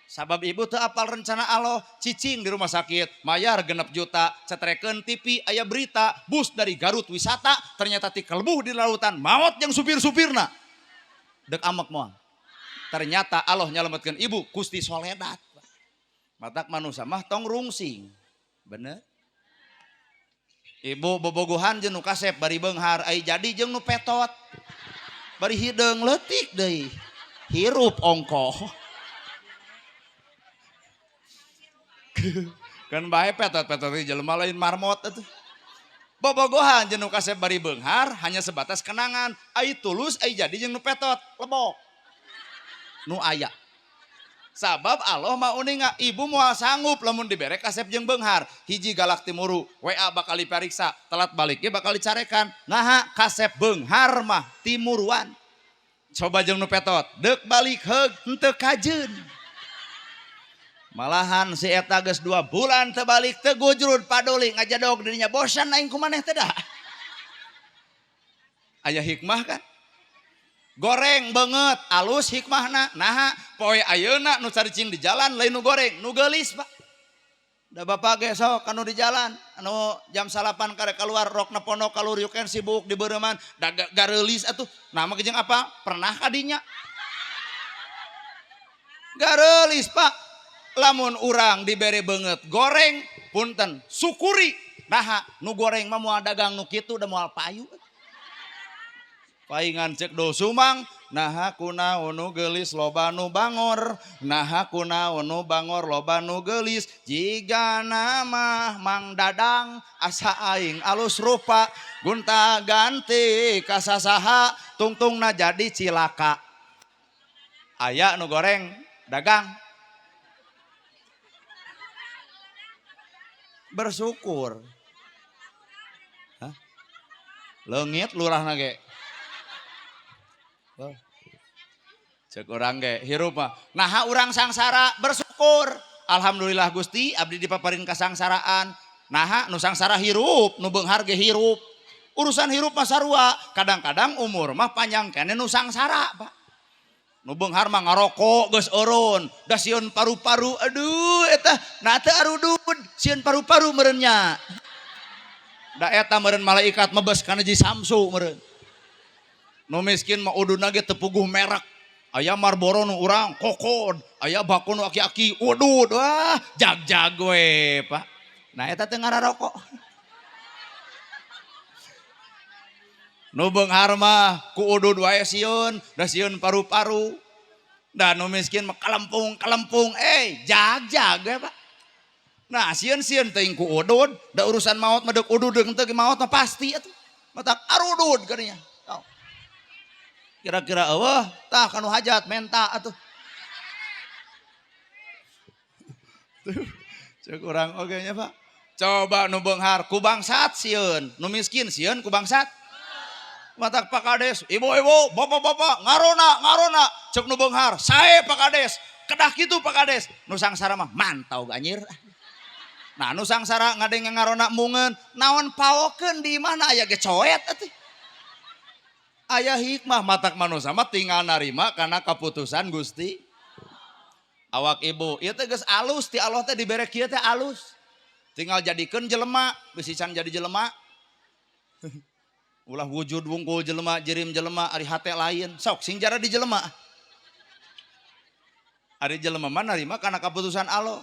sabab ibu teu apal rencana Allah cicing di rumah sakit mayar 6 juta cetrekeun TV aya berita bus dari Garut wisata ternyata ti kelebuh di lautan maot jeung supir-supirna deuk amek moal ternyata Allah nyalametkeun ibu Gusti Soledat matak manusia mah tong rungsing bener ibu bobogohan jeung nu kasep bari beunghar ai jadi jeung nu petot bari hideung leutik deui hirup ongkoh kan bae petot-petot jelema lain marmot atuh. Bobogohan jeung nu kasep bari beunghar hanya sebatas kenangan. Ai tulus ai jadi jeung nu petot lebok. Nu aya. Sabab Allah mah uninga ibu moal sanggup lamun dibere kasep jeung beunghar. Hiji galak timuru, WA bakal diperiksa, telat balik ge bakal dicarekan. Naha kasep beunghar mah timuruan. Coba jeung nu petot, deuk balik heug henteu kajeun. Malahan si eta geus 2 bulan teu balik teu gujrud paduli ngajadog dirinya bosan aing kumaneh teh da. Aya hikmah kan? Goreng banget alus hikmahna. Nah, poe ayeuna nu caricing di jalan lain nu goreng, nu geulis Pak. Da bapak ge sok anu di jalan, anu jam 8 karek keluar rokna pondok kaluriukeun sibuk di beureuman, da gareulis atuh. Nama jeung apa? Pernah kadinya. Gareulis Pak. Lamun urang dibere banget goreng punten syukuri nah nu goreng mah moal dagang nu kitu da moal payu paingan cek do sumang nah kunaon nu geulis loba nu bangor nah kunaon nu bangor loba nu geulis jigana mah Mang Dadang asa aing alus rupa gunta ganti kasasaha tungtungna jadi cilaka aya nu goreng dagang bersyukur. Hah? Leungit lurahna ge. Cek urang ge hirup mah. Naha urang sangsara bersyukur. Alhamdulillah Gusti abdi dipaparin kasangsaraan. Naha nu sangsara hirup, nu beunghar ge hirup. Urusan hirup mah sarua. Kadang-kadang umur mah panjang kene nu sangsara, Pak. Nu beunghar mah ngarokok geus eureun, da sieun paru-paru. Aduh eta na teu arudud, sieun paru-paru meureun nya. Da eta meureun malaikat mebes kana ji Samsu meureun. Nu miskin mah uduna ge teu puguh merek. Aya Marlboro nu urang kokod, aya bako nu aki-aki udud, wah jag-jag we Pak. Nah eta teh ngararokok. Nu beunghar mah ku udud wae sieun, da sieun paru-paru. Da nu miskin mah kalempung, jag-jag we Pak. Nah sieun-sieun teuing ku udud, da urusan maot mah deuk udud deuk teu maot mah pasti atuh. Matak arudud geunya. Kira-kira eueuh tah kanu hajat menta atuh. Cek urang oge nya Pak. Coba nu beunghar ku bangsat sieun, nu miskin sieun ku bangsat. Matak Pak Kades, ibu-ibu, bapak-bapak, ngarona, cek nu beunghar, sae Pak Kades, kedah kitu Pak Kades. Nu sangsara mah mantau ganyir. Nah nu sangsara ngadenge ngarona mungeun, naon paokeun di mana aya ge coet atuh. Aya hikmah matak manusia mah tinggal narima karena keputusan Gusti. Awak ibu, ieu teh geus alus ti Allah teh dibere kieu teh alus. Tinggal jadikeun jelema, bisisan jadi jelema. Ulah wujud wungkul jelema, jirim jelema, ari hate lain. Sok sing jara di jelema. Ari jelema mah narima karena keputusan Allah.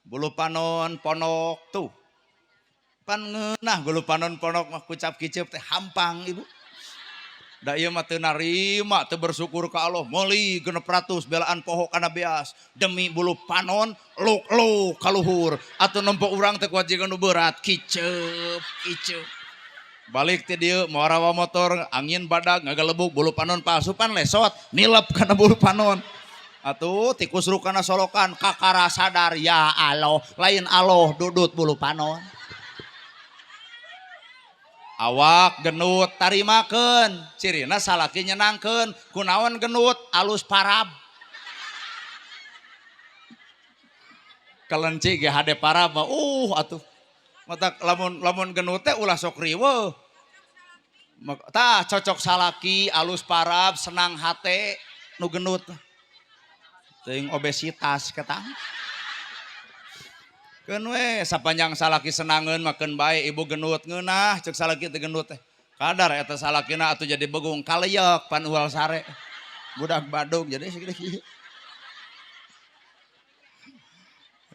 Bulu panon ponok tuh. Pan ngeunah bulu panon ponok mah kucap kiceup teh hampang ibu. Da ieu mah teu narima, teu bersyukur ka Allah, meuli 600 belaan poho kana beas demi bulu panon luk-luk ka luhur atuh nempo urang teh kewajiban nu berat kiceup. Balik ti dieu moarawa motor angin badag ngagalebuk bulu panon palsu pan lesot nilep kana bulu panon. Atuh tikus rukana solokan kakara sadar ya Allah, lain Allah dudut bulu panon. Awak genut tarimakeun, cirina salaki nyenangkeun, kunaon genut alus parab. Kelenci ge hade parab mah atuh. Matak lamun genut teh ulah sok riweuh. Tah cocok salaki alus parab senang hate nu genut. Teuing obesitas ketang. Keun we sapanjang salaki senangeun makeun bae ibu genut ngeunah cek salaki teh genut teh. Kadar eta salakina atuh jadi begung kaleyek pan ual sare. Budak Badung jadi segede kieu.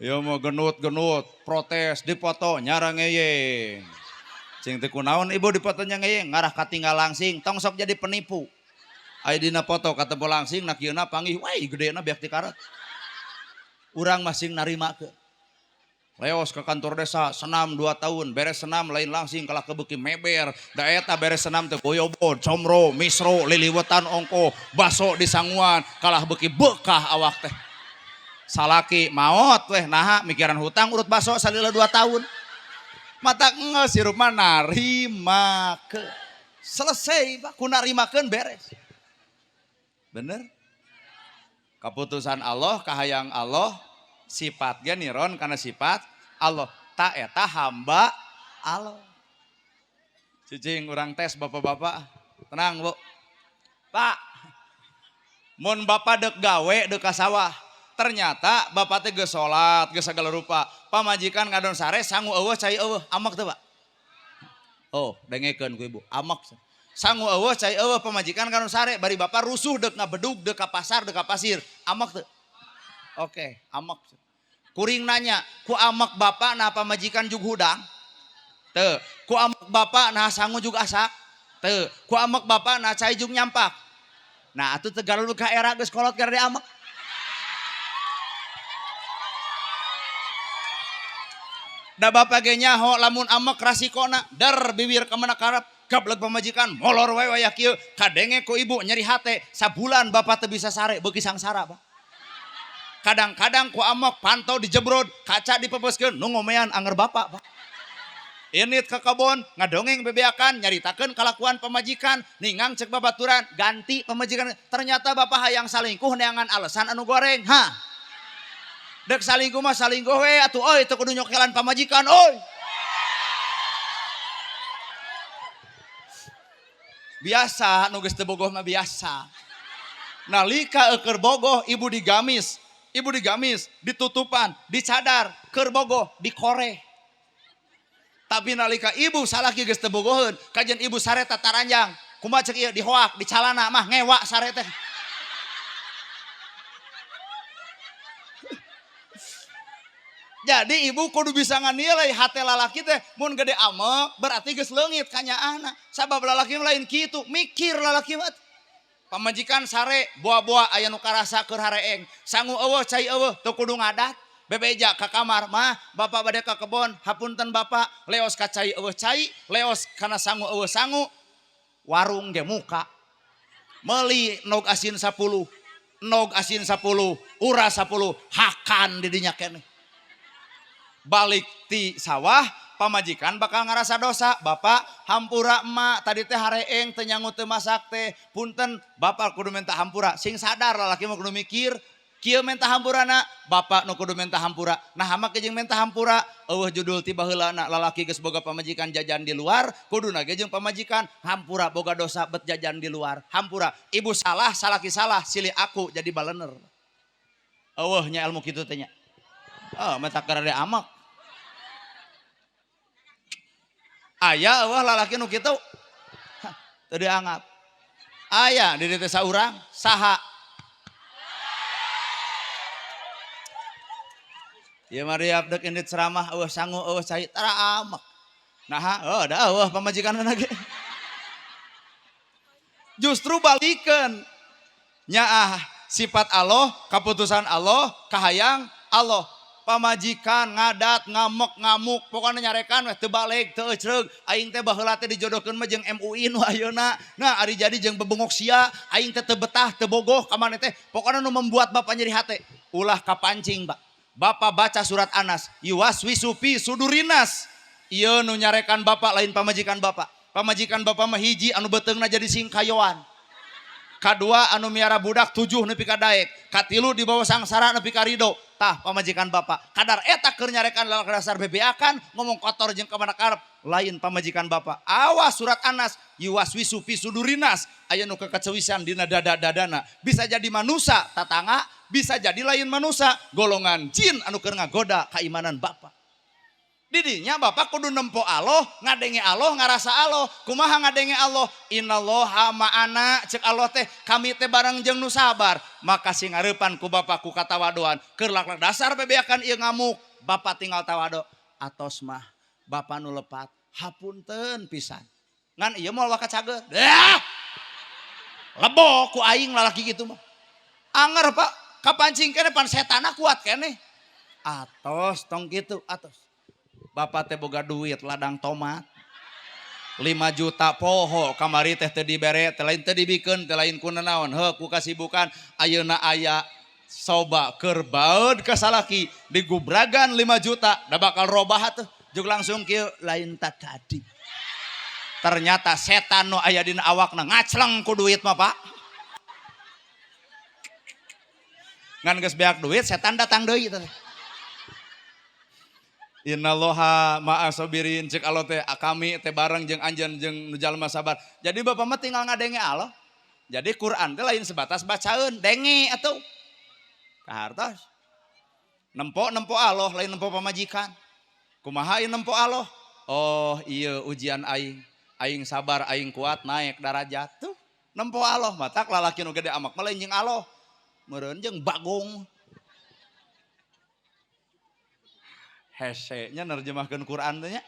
Ya mau genut protes dipoto nyara ngeyeng. Cing teh kunaon ibu dipotonya ngeyeng ngarah katinggal langsing tong sok jadi penipu. Aya dina foto katemu langsing na kieuna panggih wai gedena beak ti karet. Urang masing narimakeun. Leos ke kantor desa senam 2 tahun beres senam lain langsing kalah kebeuki meber da eta beres senam teh goyobon comro misro liliwetan ongko baso di sanguan kalah beuki bekah awak teh salaki maot weh naha mikiran hutang urut baso salila 2 tahun mata engel sirup mah narimakeun selesai Pak ku narimakeun beres bener keputusan Allah kahayang Allah sifat ge niron karena sifat Allah ta eta hamba Allah. Cicing urang tes bapak-bapak. Tenang, Bu. Pak. Mun bapak dek gawe dek ka sawah. Ternyata bapak teh geus salat, geus sagala rupa. Pamajikan ngadon sare sangu eueuh cai eueuh, amak teu, Pak? Oh, dengekeun ku Ibu. Amak. Sangu eueuh cai eueuh pamajikan ngadon sare bari bapak rusuh dek ngabedug dek ka pasar dek ka pasir. Amak teu? Oke, amak. Kuring nanya, ku amak bapak nah pamajikan jug hudang? Teu. Ku amak bapak nah sangu jug asak? Teu. Ku amak bapak nah cai jug nyampak? Nah, atuh teu galulug ka era geus kolot gara amak. Da bapak ge nyaho lamun amak rasikona, der bibir ka mana karep, gablek pamajikan molor wae waya kieu, kadenge ku ibu nyeri hate, sabulan bapak teu bisa sare beuki sangsara, Pak. Kadang-kadang ku amok pantau dijebrod kaca dipepeskeun nu ngomean anger bapak Pak. Init ke kebon ngadongeng bebeakan nyaritakeun kalakuan pamajikan ningang cek babaturan ganti pamajikan ternyata bapak hayang salingkuh neangan alasan anu goreng dek salingkuh mah salingkuh we atuh euy teu kudu nyokelan pamajikan euy biasa nu geus teu bogoh mah biasa nalika eukeur bogoh ibu digamis ditutupan, dicadar, keur bogoh, dikore. Tapi nalika ibu salaki geus teu bogoheun, kajian ibu sare tataranjang, kumaha ceuk ieu dihoak, dicalana mah ngewa sare teh. Jadi ibu kudu bisa nganilai hati lalaki teh mun gede amek berarti geus leungit kanyaana. Sabab lalaki lain kitu, mikir lalaki mah. Pamajikan sare buah-buah aya nu karasa keur hareeng. Sangu eueuh cai eueuh teu kudu ngadat. Bebeja ka kamar, mah bapak bade ka kebon, hapunten bapak, leos ka cai eueuh cai, leos kana sangu eueuh sangu. Warung ge muka. Meuli nog asin 10, nog asin 10, uras 10, hakan di dinya keneh. Balik ti sawah, pamajikan bakal ngerasa dosa. Bapak hampura emak tadi teh hareeng teu nyangu teu masak teh, punten bapak kudu minta hampura. Sing sadar lalaki mah kudu mikir kieu minta hampurana, bapak nu kudu minta hampura. Nah hamak jeung minta hampura eueuh judul ti baheulana lalaki geus boga pamajikan jajan di luar, kuduna ge jeung pamajikan hampura boga dosa bet jajan di luar. Hampura ibu salah salaki salah silih aku jadi balener. Eueuh nya ilmu kitu teh nya. Mata karade amak. Aya eueuh lalaki nu kitu. Teu dianggap. Aya di dieu saurang saha? Ieu mah riap deuk indit ceramah eueuh sangu eueuh cai tara amak. Nah, da eueuh pamajikanna ge. Justru balikeun. Nyaah sifat Allah, keputusan Allah, kahayang Allah. Pamajikan ngadat ngamuk ngamuk pokoknya nyarekan weh teu balik teu ecreug aing teh baheula teh dijodohkeun mah jeung MUI nu ayeuna nah ari jadi jeung bebengok sia aing teh teu betah teu bogoh ka maneh teh pokoknya nu membuat bapak nyeri hate ulah kapancing bapak baca surat Anas yuwaswisu fi sudurinas ieu nu nyarekan bapak lain pamajikan bapak mah hiji anu beteungna jadi singkayoan kadua anu miara budak 7 nepi ka daek katilu di bawah sangsara nepi ka ridho tah pamajikan bapak kadar eta keur nyarekan lalaki dasar bebeakan ngomong kotor jeung ka mana karep lain pamajikan bapak awas surat Anas yuwaswisu fi sudurinas aya nu kekecewisan dina dada-dadana bisa jadi manusia tatangga bisa jadi lain manusia golongan jin anu keur ngagoda keimanan bapak didinya bapak kudu nempo Allah ngadenge Allah ngarasa Allah kumaha ngadenge Allah innallaha ma'ana cek Allah teh kami teh bareng jeung nu sabar maka sing ngarepan ku bapak ku katawadoan keur laklak dasar bebeakan ieu ngamuk bapak tinggal tawado atos mah bapak nu lepat hapunten pisan ngan ieu moal waka cageut lebo ku aing lalaki kitu mah anger pak kapancing keneh pan setana kuat keneh atos tong kitu atos. Bapak teh boga duit ladang tomat 5 juta poho kamari teh teu dibere teh lain teu dibikeun teh lain kunaon heuh ku kasibukan ayeuna aya soba keur baeud ka salaki digubragan 5 juta da bakal robah tuh jeung langsung kieu lain tak tadi ternyata setan nu aya dina awakna ngacleng ku duit mah Pak ngan geus beak duit setan datang deui teh. Innallaha ma'asabirin cek Allah teh kami teh bareng jeung anjeun jeung nu jalma sabar. Jadi bapak mah tinggal ngadenge Allah. Jadi Quran teh lain sebatas bacaeun, denge atuh. Kahartos. Nempo Allah lain nempo pamajikan. Kumaha ieu nempo Allah? Oh, ieu ujian aing. Aing sabar, aing kuat naik darajat tuh. Nempo Allah matak lalaki nu gede amak mah lain jeung Allah. Meureun jeung bagong. Hese-nya nerjemahkeun Quran teh nya.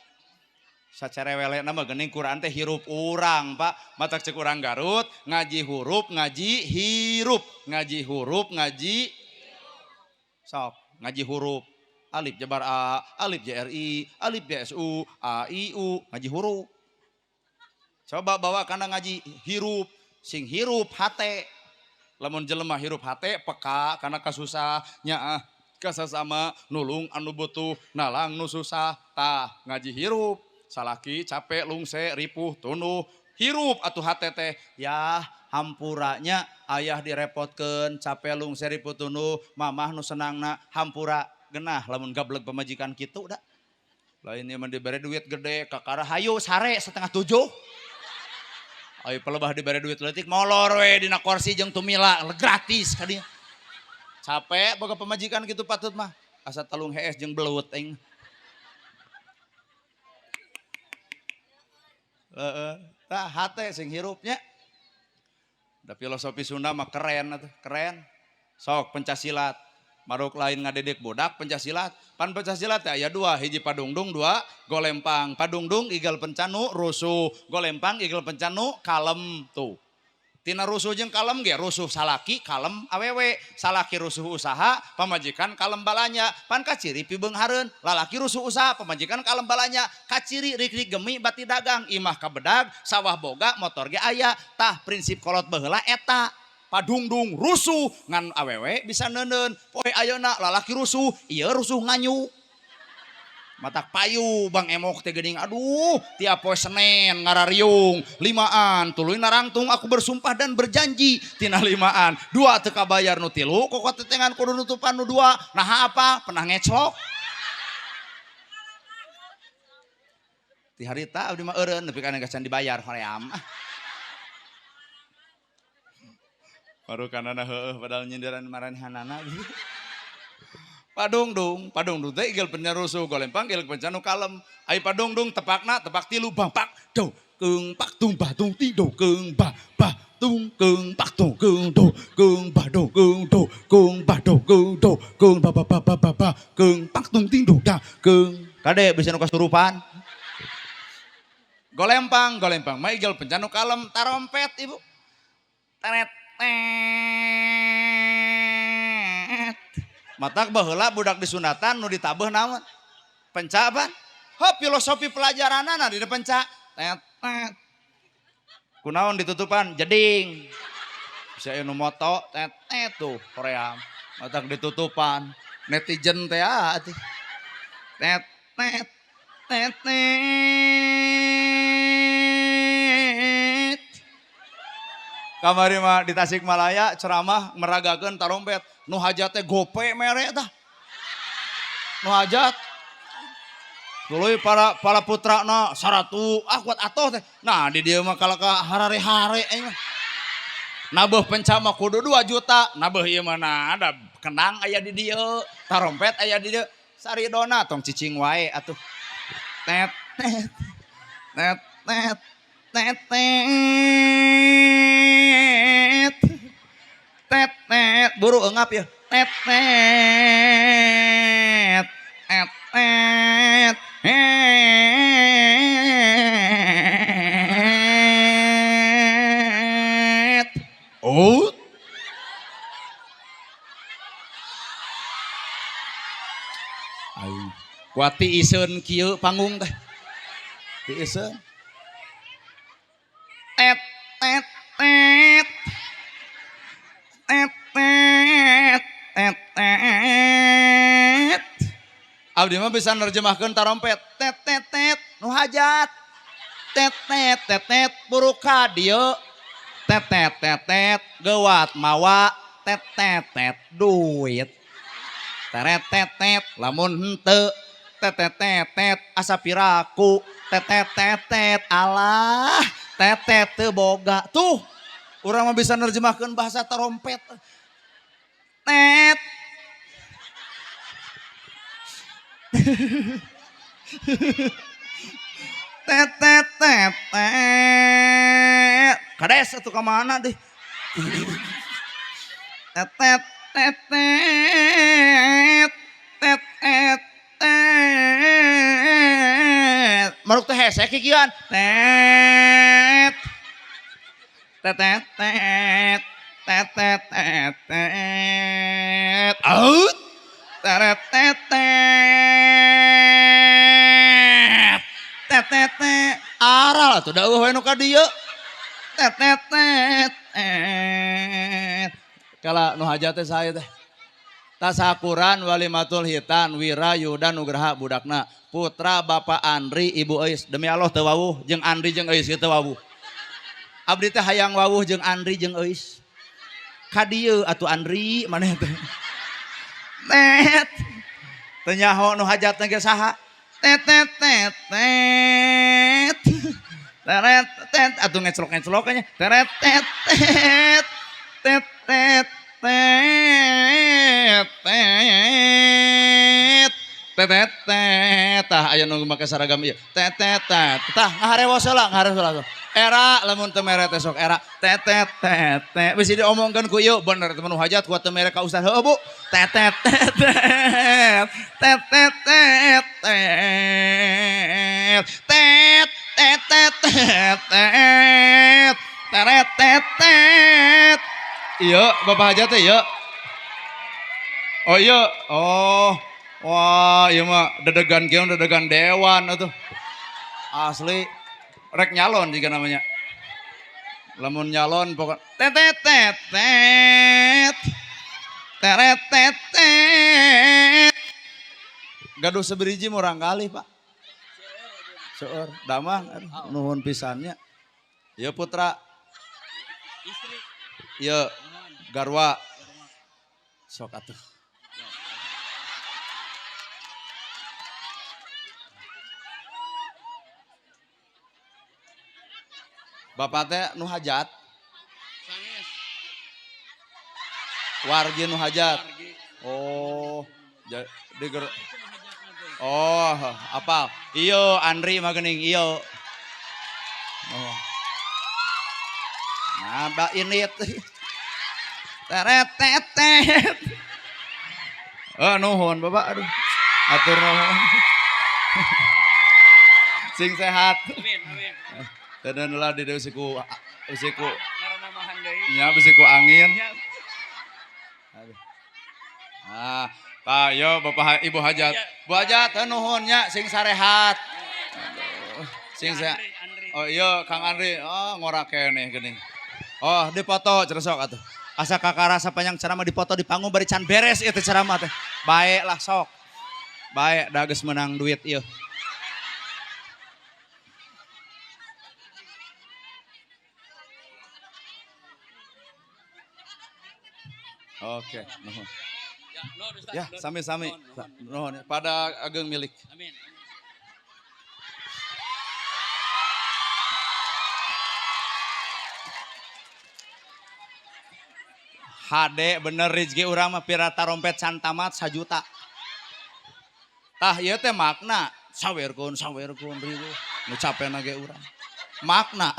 Sacerewele nama geuning Quran teh hirup urang, Pak. Matak cek urang Garut, ngaji huruf, ngaji hirup, ngaji huruf, ngaji sok, ngaji huruf. Alif jabar A, alif JRI, alif JSU, A I U, ngaji huruf. Coba bawa kana ngaji hirup, sing hirup hate. Lamun jelema hirup hate peka kana kasusah nyaah kasasama nulung anu butuh nalang nu susah tah ngaji hirup salaki capek lungse ripuh tunuh hirup atuh hate teh ya hampuranya ayah direpotkeun capek lungse ripuh tunuh mamah nu senangna hampura genah lamun gablek pamajikan kitu da lain ieu mah dibere duit gede kakara hayu sare 6:30 ayo pelebah dibere duit leutik molor we dina kursi jeung tumila gratis ka dieu capek boga pemajikan gitu patut mah asa talung hees jeung belut aing tah hate sing hirupnya da filosofi Sunda mah keren atuh keren sok pencaksilat Maruk lain ngadedek bodak pencaksilat. Pan pencaksilat aya dua, hiji padungdung, dua golempang. Padungdung igel pencanu rusuh, golempang igel pencanu kalem tuh. Tina rusuh jeung kalem ge, rusuh salaki kalem awewe, salaki rusuh usaha pamajikan kalem balanya. Pan kaciri pibeunghareun, lalaki rusuh usaha pamajikan kalem balanya. Kaciri rik-rik gemi bati dagang, imah kabedag, sawah boga, motor ge aya. Tah prinsip kolot baheula eta. Padungdung rusuh ngan awewe bisa neuneuun. Poe ayeuna lalaki rusuh, ieu rusuh nganyu. Matak payu Bang Emok teh geuning, aduh tiap poe Senin ngarariung limaan tuluy narangtung aku bersumpah dan berjanji tina limaan dua teu kabayar nu tilu kokot tetengan kudu nutupan nu dua nah apa pernah ngeclok ti harita abdi mah eureun nepi kana gacan dibayar hoream baru kanana heueuh padahal nyindiran maranehanana gitu. Padungdung teh igel penyarusuh golempang igel pencanu kalem. Ai padungdung tepakna tepak tilu bang pak do keung pak tung bah tung ti do keung bah tung keung pak tung keung do keung bah do keung do keung bah do keung do keung bah keung pak tung ti do da keung. Kade bisa nu kasurupan. Golempang mah igel pencanu kalem tarompet ibu. Teret matak baheula budak disunatan nu ditabeuh naon? Penca apa? Heuh filosofi pelajaranana di penca. Tet. Kunaon ditutupan? Jeding. Bisa anu moto tet tuh Korea. Matak ditutupan. Netizen teh atuh. Tet. Kamari mah di Tasikmalaya ceramah meragakeun tarompet. Nu hajat teh gope mere tah. Nu hajat. Tuluy para putrana saratu kuat atoh teh. Nah di dieu mah kalaka harare-hare mah. Nabeuh penca mah kudu 2 juta. Nabeuh ieu mah ada kenang aya di dieu, tarompet aya di dieu. Saridona tong cicing wae atuh. Tet. Buru engap ya. Oh. Kuati iseun kieu panggung teh. Ti iseun. Abdi mah bisa nerjemahkeun tarompet. Tet nu hajat. Tet buru ka dieu. Tet geuwat mawa. Tet duit. Teret lamun henteu. Tet asa piraku. Tet alah. Tet teu boga. Tuh urang mah bisa nerjemahkeun bahasa tarompet. Tet. Tet. Kades atuh ka mana deh. Tet. Maruk teh hese kikian. Tet. Out. Teret. Aral atuh da eueuh we nu ka dieu. Tet. Kala nu hajat teh sae teh. Tasakuran walimatul hitan wirayuda nugraha budakna putra Bapak Andri Ibu Eis demi Allah teu wawuh jeung Andri jeung Eis teu wawuh. Abdi teh hayang wawuh jeung Andri jeung Eis. Ka dieu atuh Andri maneh teh. Tet. Teu nyaho nu hajat teh ge saha? Tet. Teret atuh ngeclok nya. Teret. Tet. Tah aya nu make seragam ieu. Tah ngaharewas heula. Era lamun teu mere teh sok era tetet tetet bisi diomongkeun ku ieu bener temen hajat kuat teu mere ka ustaz heuh Bu tetet tetet tetet tetet tet tetet tetet teret tetet ieu Bapak hajat teh ieu oh ieu oh wah ieu mah dedegan kieu dedegan dewan atuh asli rek nyalon juga namanya. Lamun nyalon pokok tetet tetet teret tetet. Gaduh seberiji murang kali Pak. Seueur damang nuhun pisannya. Ieu putra. Istri. Ieu garwa. Sok atuh. Bapak teh nu hajat. Wargi nu hajat. Oh. Oh, apa? Iyo Andri mah geuning iyo. Oh. Nah, Mbak Init. Teret tetet. Oh, nuhun Bapak aduh. Atur nuhun. Sing sehat. Amin, amin. Dan lah di usiku nya bisiku angin. Aduh. Ah, Pak yo Bapak Ibu hajat. Bu hajat nuhun nya sing sarehat. Aduh. Sing sehat. Oh iya Kang Andri. Oh ngora keneh geuning. Oh dipoto ceresok atuh. Asa kakarasa panjang ceramah dipoto di panggung bari can beres ieu teh ceramah teh. Bae lah sok. Bae da geus menang duit ieu. Oke, nuhun. Ya, sami-sami. Nuhun pada ageng milik. Amin. HD bener rezeki urang mah pirata rompet can tamat 1 juta. Tah ieu teh makna sawerkeun ribu nu capena ge urang. Makna.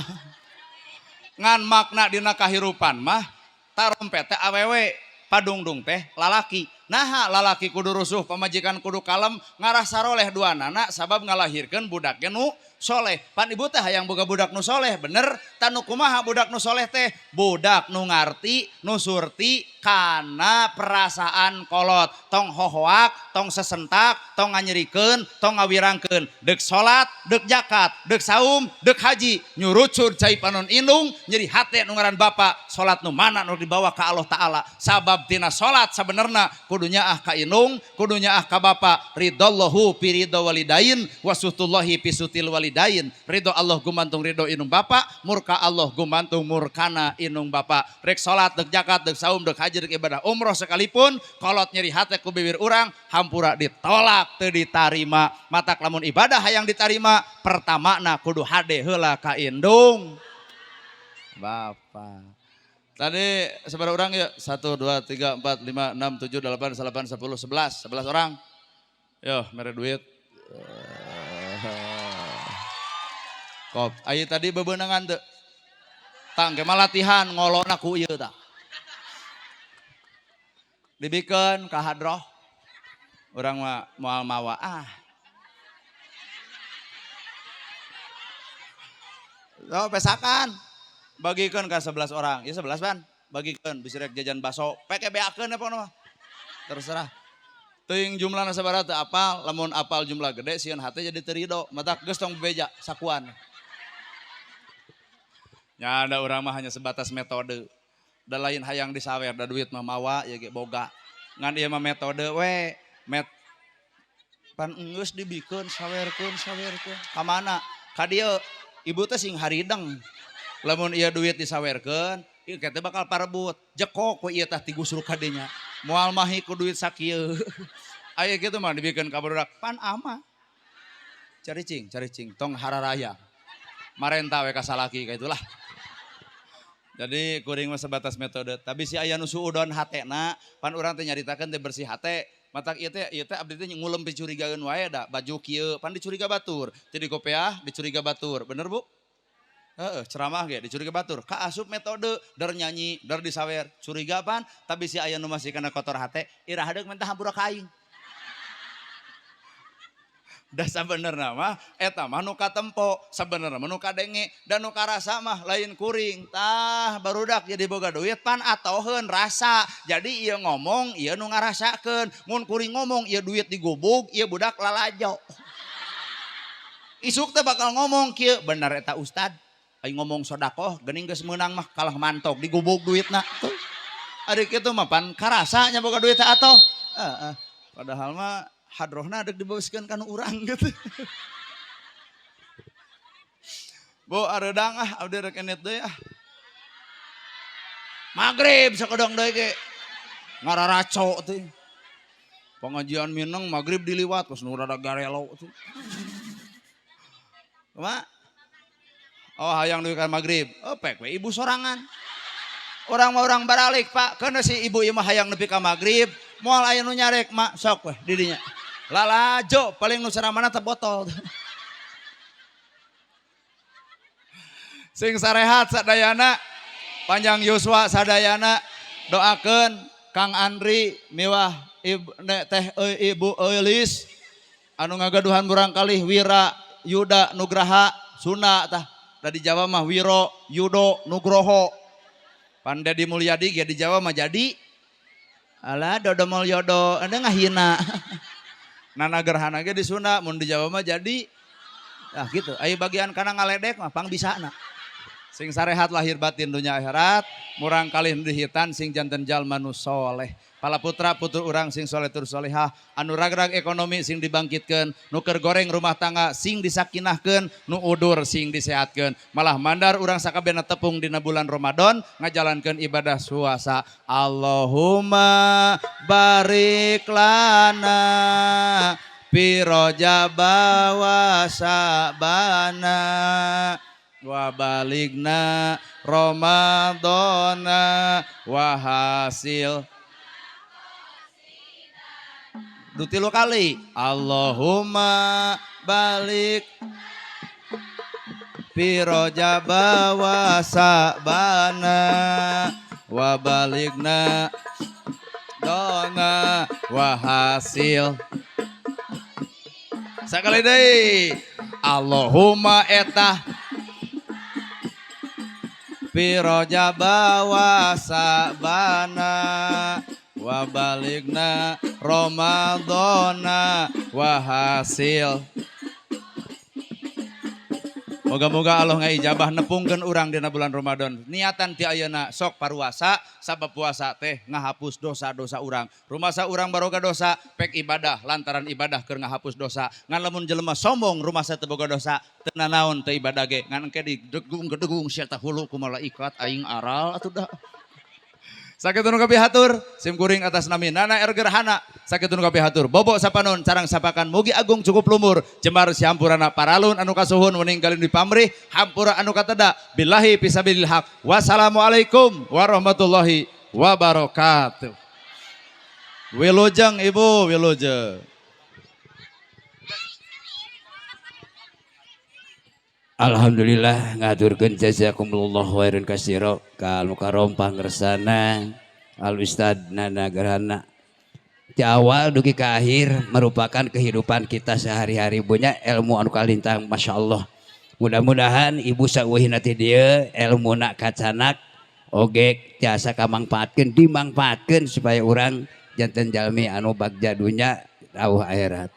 Ngan makna dina kahirupan mah tarompet teh awewe padungdung teh lalaki. Naha lalaki kudu rusuh pamajikan kudu kalem ngarah saroleh duanana sabab ngalahirkeun budak ge nu soleh. Pan ibu teh hayang boga budak nu soleh bener tanu kumaha budak nu soleh teh budak nu ngarti nu surti kana perasaan kolot tong hohoak tong sesentak tong nganyerikeun tong ngawirangkeun deuk salat deuk zakat deuk saum deuk haji nyurucud cai panon indung nyeri hate nu ngaran bapa salat nu mana nu dibawa ka Allah taala sabab tina salat sabenerna kudunya ah ka indung kudunya ah ka bapa ridallahu fi ridho walidain wasutullahi fi sutil walidain ridho Allah gumantung ridho indung bapa murka Allah gumantung murkana indung bapa rek salat deuk zakat deuk saum deuk haji deuk ibadah umroh sekalipun kolot nyeri hate ku bibir urang hampura ditolak teu ditarima matak lamun ibadah hayang ditarima pertamana kudu hade heula ka indung bapa. Tadi seberapa orang ya? 1, 2, 3, 4, 5, 6, 7, 8, 9, 10, 11 orang. Yo, mere duit. Kop, ayo tadi bebenangan tuh. Tang, kemah latihan ngolona ku ieu tah. Dibikeun ka hadroh. Urang mah moal mawa Oh, pesakan. Bagikan ke 11 orang, ya 11 ban, bagikan bisa rek jajan baso, pake beakeun apa mah, terserah. Ting jumlahna sabaraha teu apal, lamun apal jumlah gede sieun hate jadi terido, matak geus tong beja sakuan. Ya ada urang mah hanya sebatas metode, da lain hayang disawer, da duit mah mawa ya ge boga. Ngan ieu mah metode we, pan geus dibikeun sawerkeun, ka mana? Ka dieu ibu teh sing harideng. Lamun iya duit disawerkeun, ieu kete bakal parebut. Jekok ku ieu tah tigusru ka dinya. Moal mahi ku duit sakieu. Aya kitu mah dibikeun ka budak pan ama. Caricing tong hararaya. Marenta we ka salaki ka itulah. Jadi kuring mah sebatas metode, tapi si aya nu suudon hatena, pan urang teh nyaritakeun teh bersih hate. Matak ieu teh abdi teh ngulem dicurigaeun wae da baju kieu pan dicuriga batur. Teu dikopeah dicuriga batur. Bener Bu? Ceramah ge dicuriga batur. Ka asup metode dar nyanyi, dar disawer. Curiga apaan? Tapi si aya nu masih kana kotor hate, ira hadeuk mentah hampura ka aing. Da sabenerna mah eta mah nu katempo, sabenerna mah nu kadenge dan nu karasa mah lain kuring. Tah barudak jadi boga duit pan atoheun rasa. Jadi ieu ngomong, ieu nu ngarasakeun. Mun kuring ngomong ieu duit digubug, ieu budak lalajo. Isuk teh bakal ngomong kieu, bener eta ustad. Aing ngomong sodakoh, geuning geus meunang mah kalah mantok digubug duitna. Ari kitu mah pan karasa nya boga duit teh atoh. Padahal mah hadrohna adek dibawaskeun kana urang gitu. Bo areudang abdi rek enet deui Magrib sakedong deui ge. Ngararaco teh. Pengajian mineng magrib diliwat terus nu rada garelo teh. Kumaha? Oh hayang duit kan magrib. Pek we ibu sorangan. Orang mah orang baralik pak. Karena si ibu ieu mah hayang nepi ka magrib. Moal aya nu nyarek mak sok weh di dinya. Lalajo paling nu saramana teh botol. Sing sarehat sadayana. Panjang yuswa sadayana. Doakeun Kang Andri miwah ibu Eulis anu ngagaduhan barangkali Wira Yuda Nugraha Suna tah. Di Jawa mah Wiro Yudo Nugroho. Pan Dedi Mulyadi ge di Jawa mah jadi. Alah Dodo Mulyodo anda ngahina. Nana gerhana ge di Sunda mun di Jawa mah jadi. Nah gitu. Aya bagian kana ngaledek mah pang bisana. Sing sarehat lahir batin dunya akhirat, murang kalih dihitan sing janten jalma nu soleh. Pala putra putur urang sing soleh tur solehah, anu ragrag ekonomi sing dibangkitkeun, nu keur goreng rumah tangga sing disakinahkeun, nu udur sing disehatkeun. Malah mandar urang sakabehna tepung dina bulan Ramadan ngajalankeun ibadah puasa. Allahumma barik lana fi Rajaba wa Sya'bana wa baligna Ramadana wa hasil dutilu kali Allahumma balik fi Rajaba wa Sya'bana wa baligna dona wa hasil sakali deui Allahumma etah fi Rajaba wa Sya'bana wa baligna Ramadana wa hasil. Moga-moga Allah ngaijabah nepungkeun urang dina bulan Ramadan. Niatan ti ayeuna sok paruasa sabab puasa teh ngahapus dosa-dosa urang. Rumasa urang baroga dosa pek ibadah lantaran ibadah keur ngahapus dosa. Ngan lamun jelema sombong rumasa teu boga dosa teu nanaon teu ibadah ge. Ngan engke didegung-degung sia tah hulu ku malaikat aing aral atuh da. Sakitu nu kapihatur sim kuring atas nami Nana Ergerhana. Sakitu nu kapihatur bobo sapanon carang sapakan mugi agung cukup lumur jembar sihampurana paralun anu kasuhun wening galin dipamrih hampura anu kateda billahi fisabilil haq. Wassalamualaikum warahmatullahi wabarakatuh. Wilujeng ibu wilujeng. Alhamdulillah ngaturkeun jazakumullah khairan katsira ka anu karom panggersana Al Ustad Nana Gerhana. Ti awal dugi ka akhir merupakan kehidupan kita sehari-hari punya ilmu anu kalintang masyaallah. Mudah-mudahan ibu saueuhna ti dieu ilmuna kacanak oge tiasa kamangpaatkeun dimangpaatkeun supaya urang janten jalmi anu bagja dunya rawuh akhirat.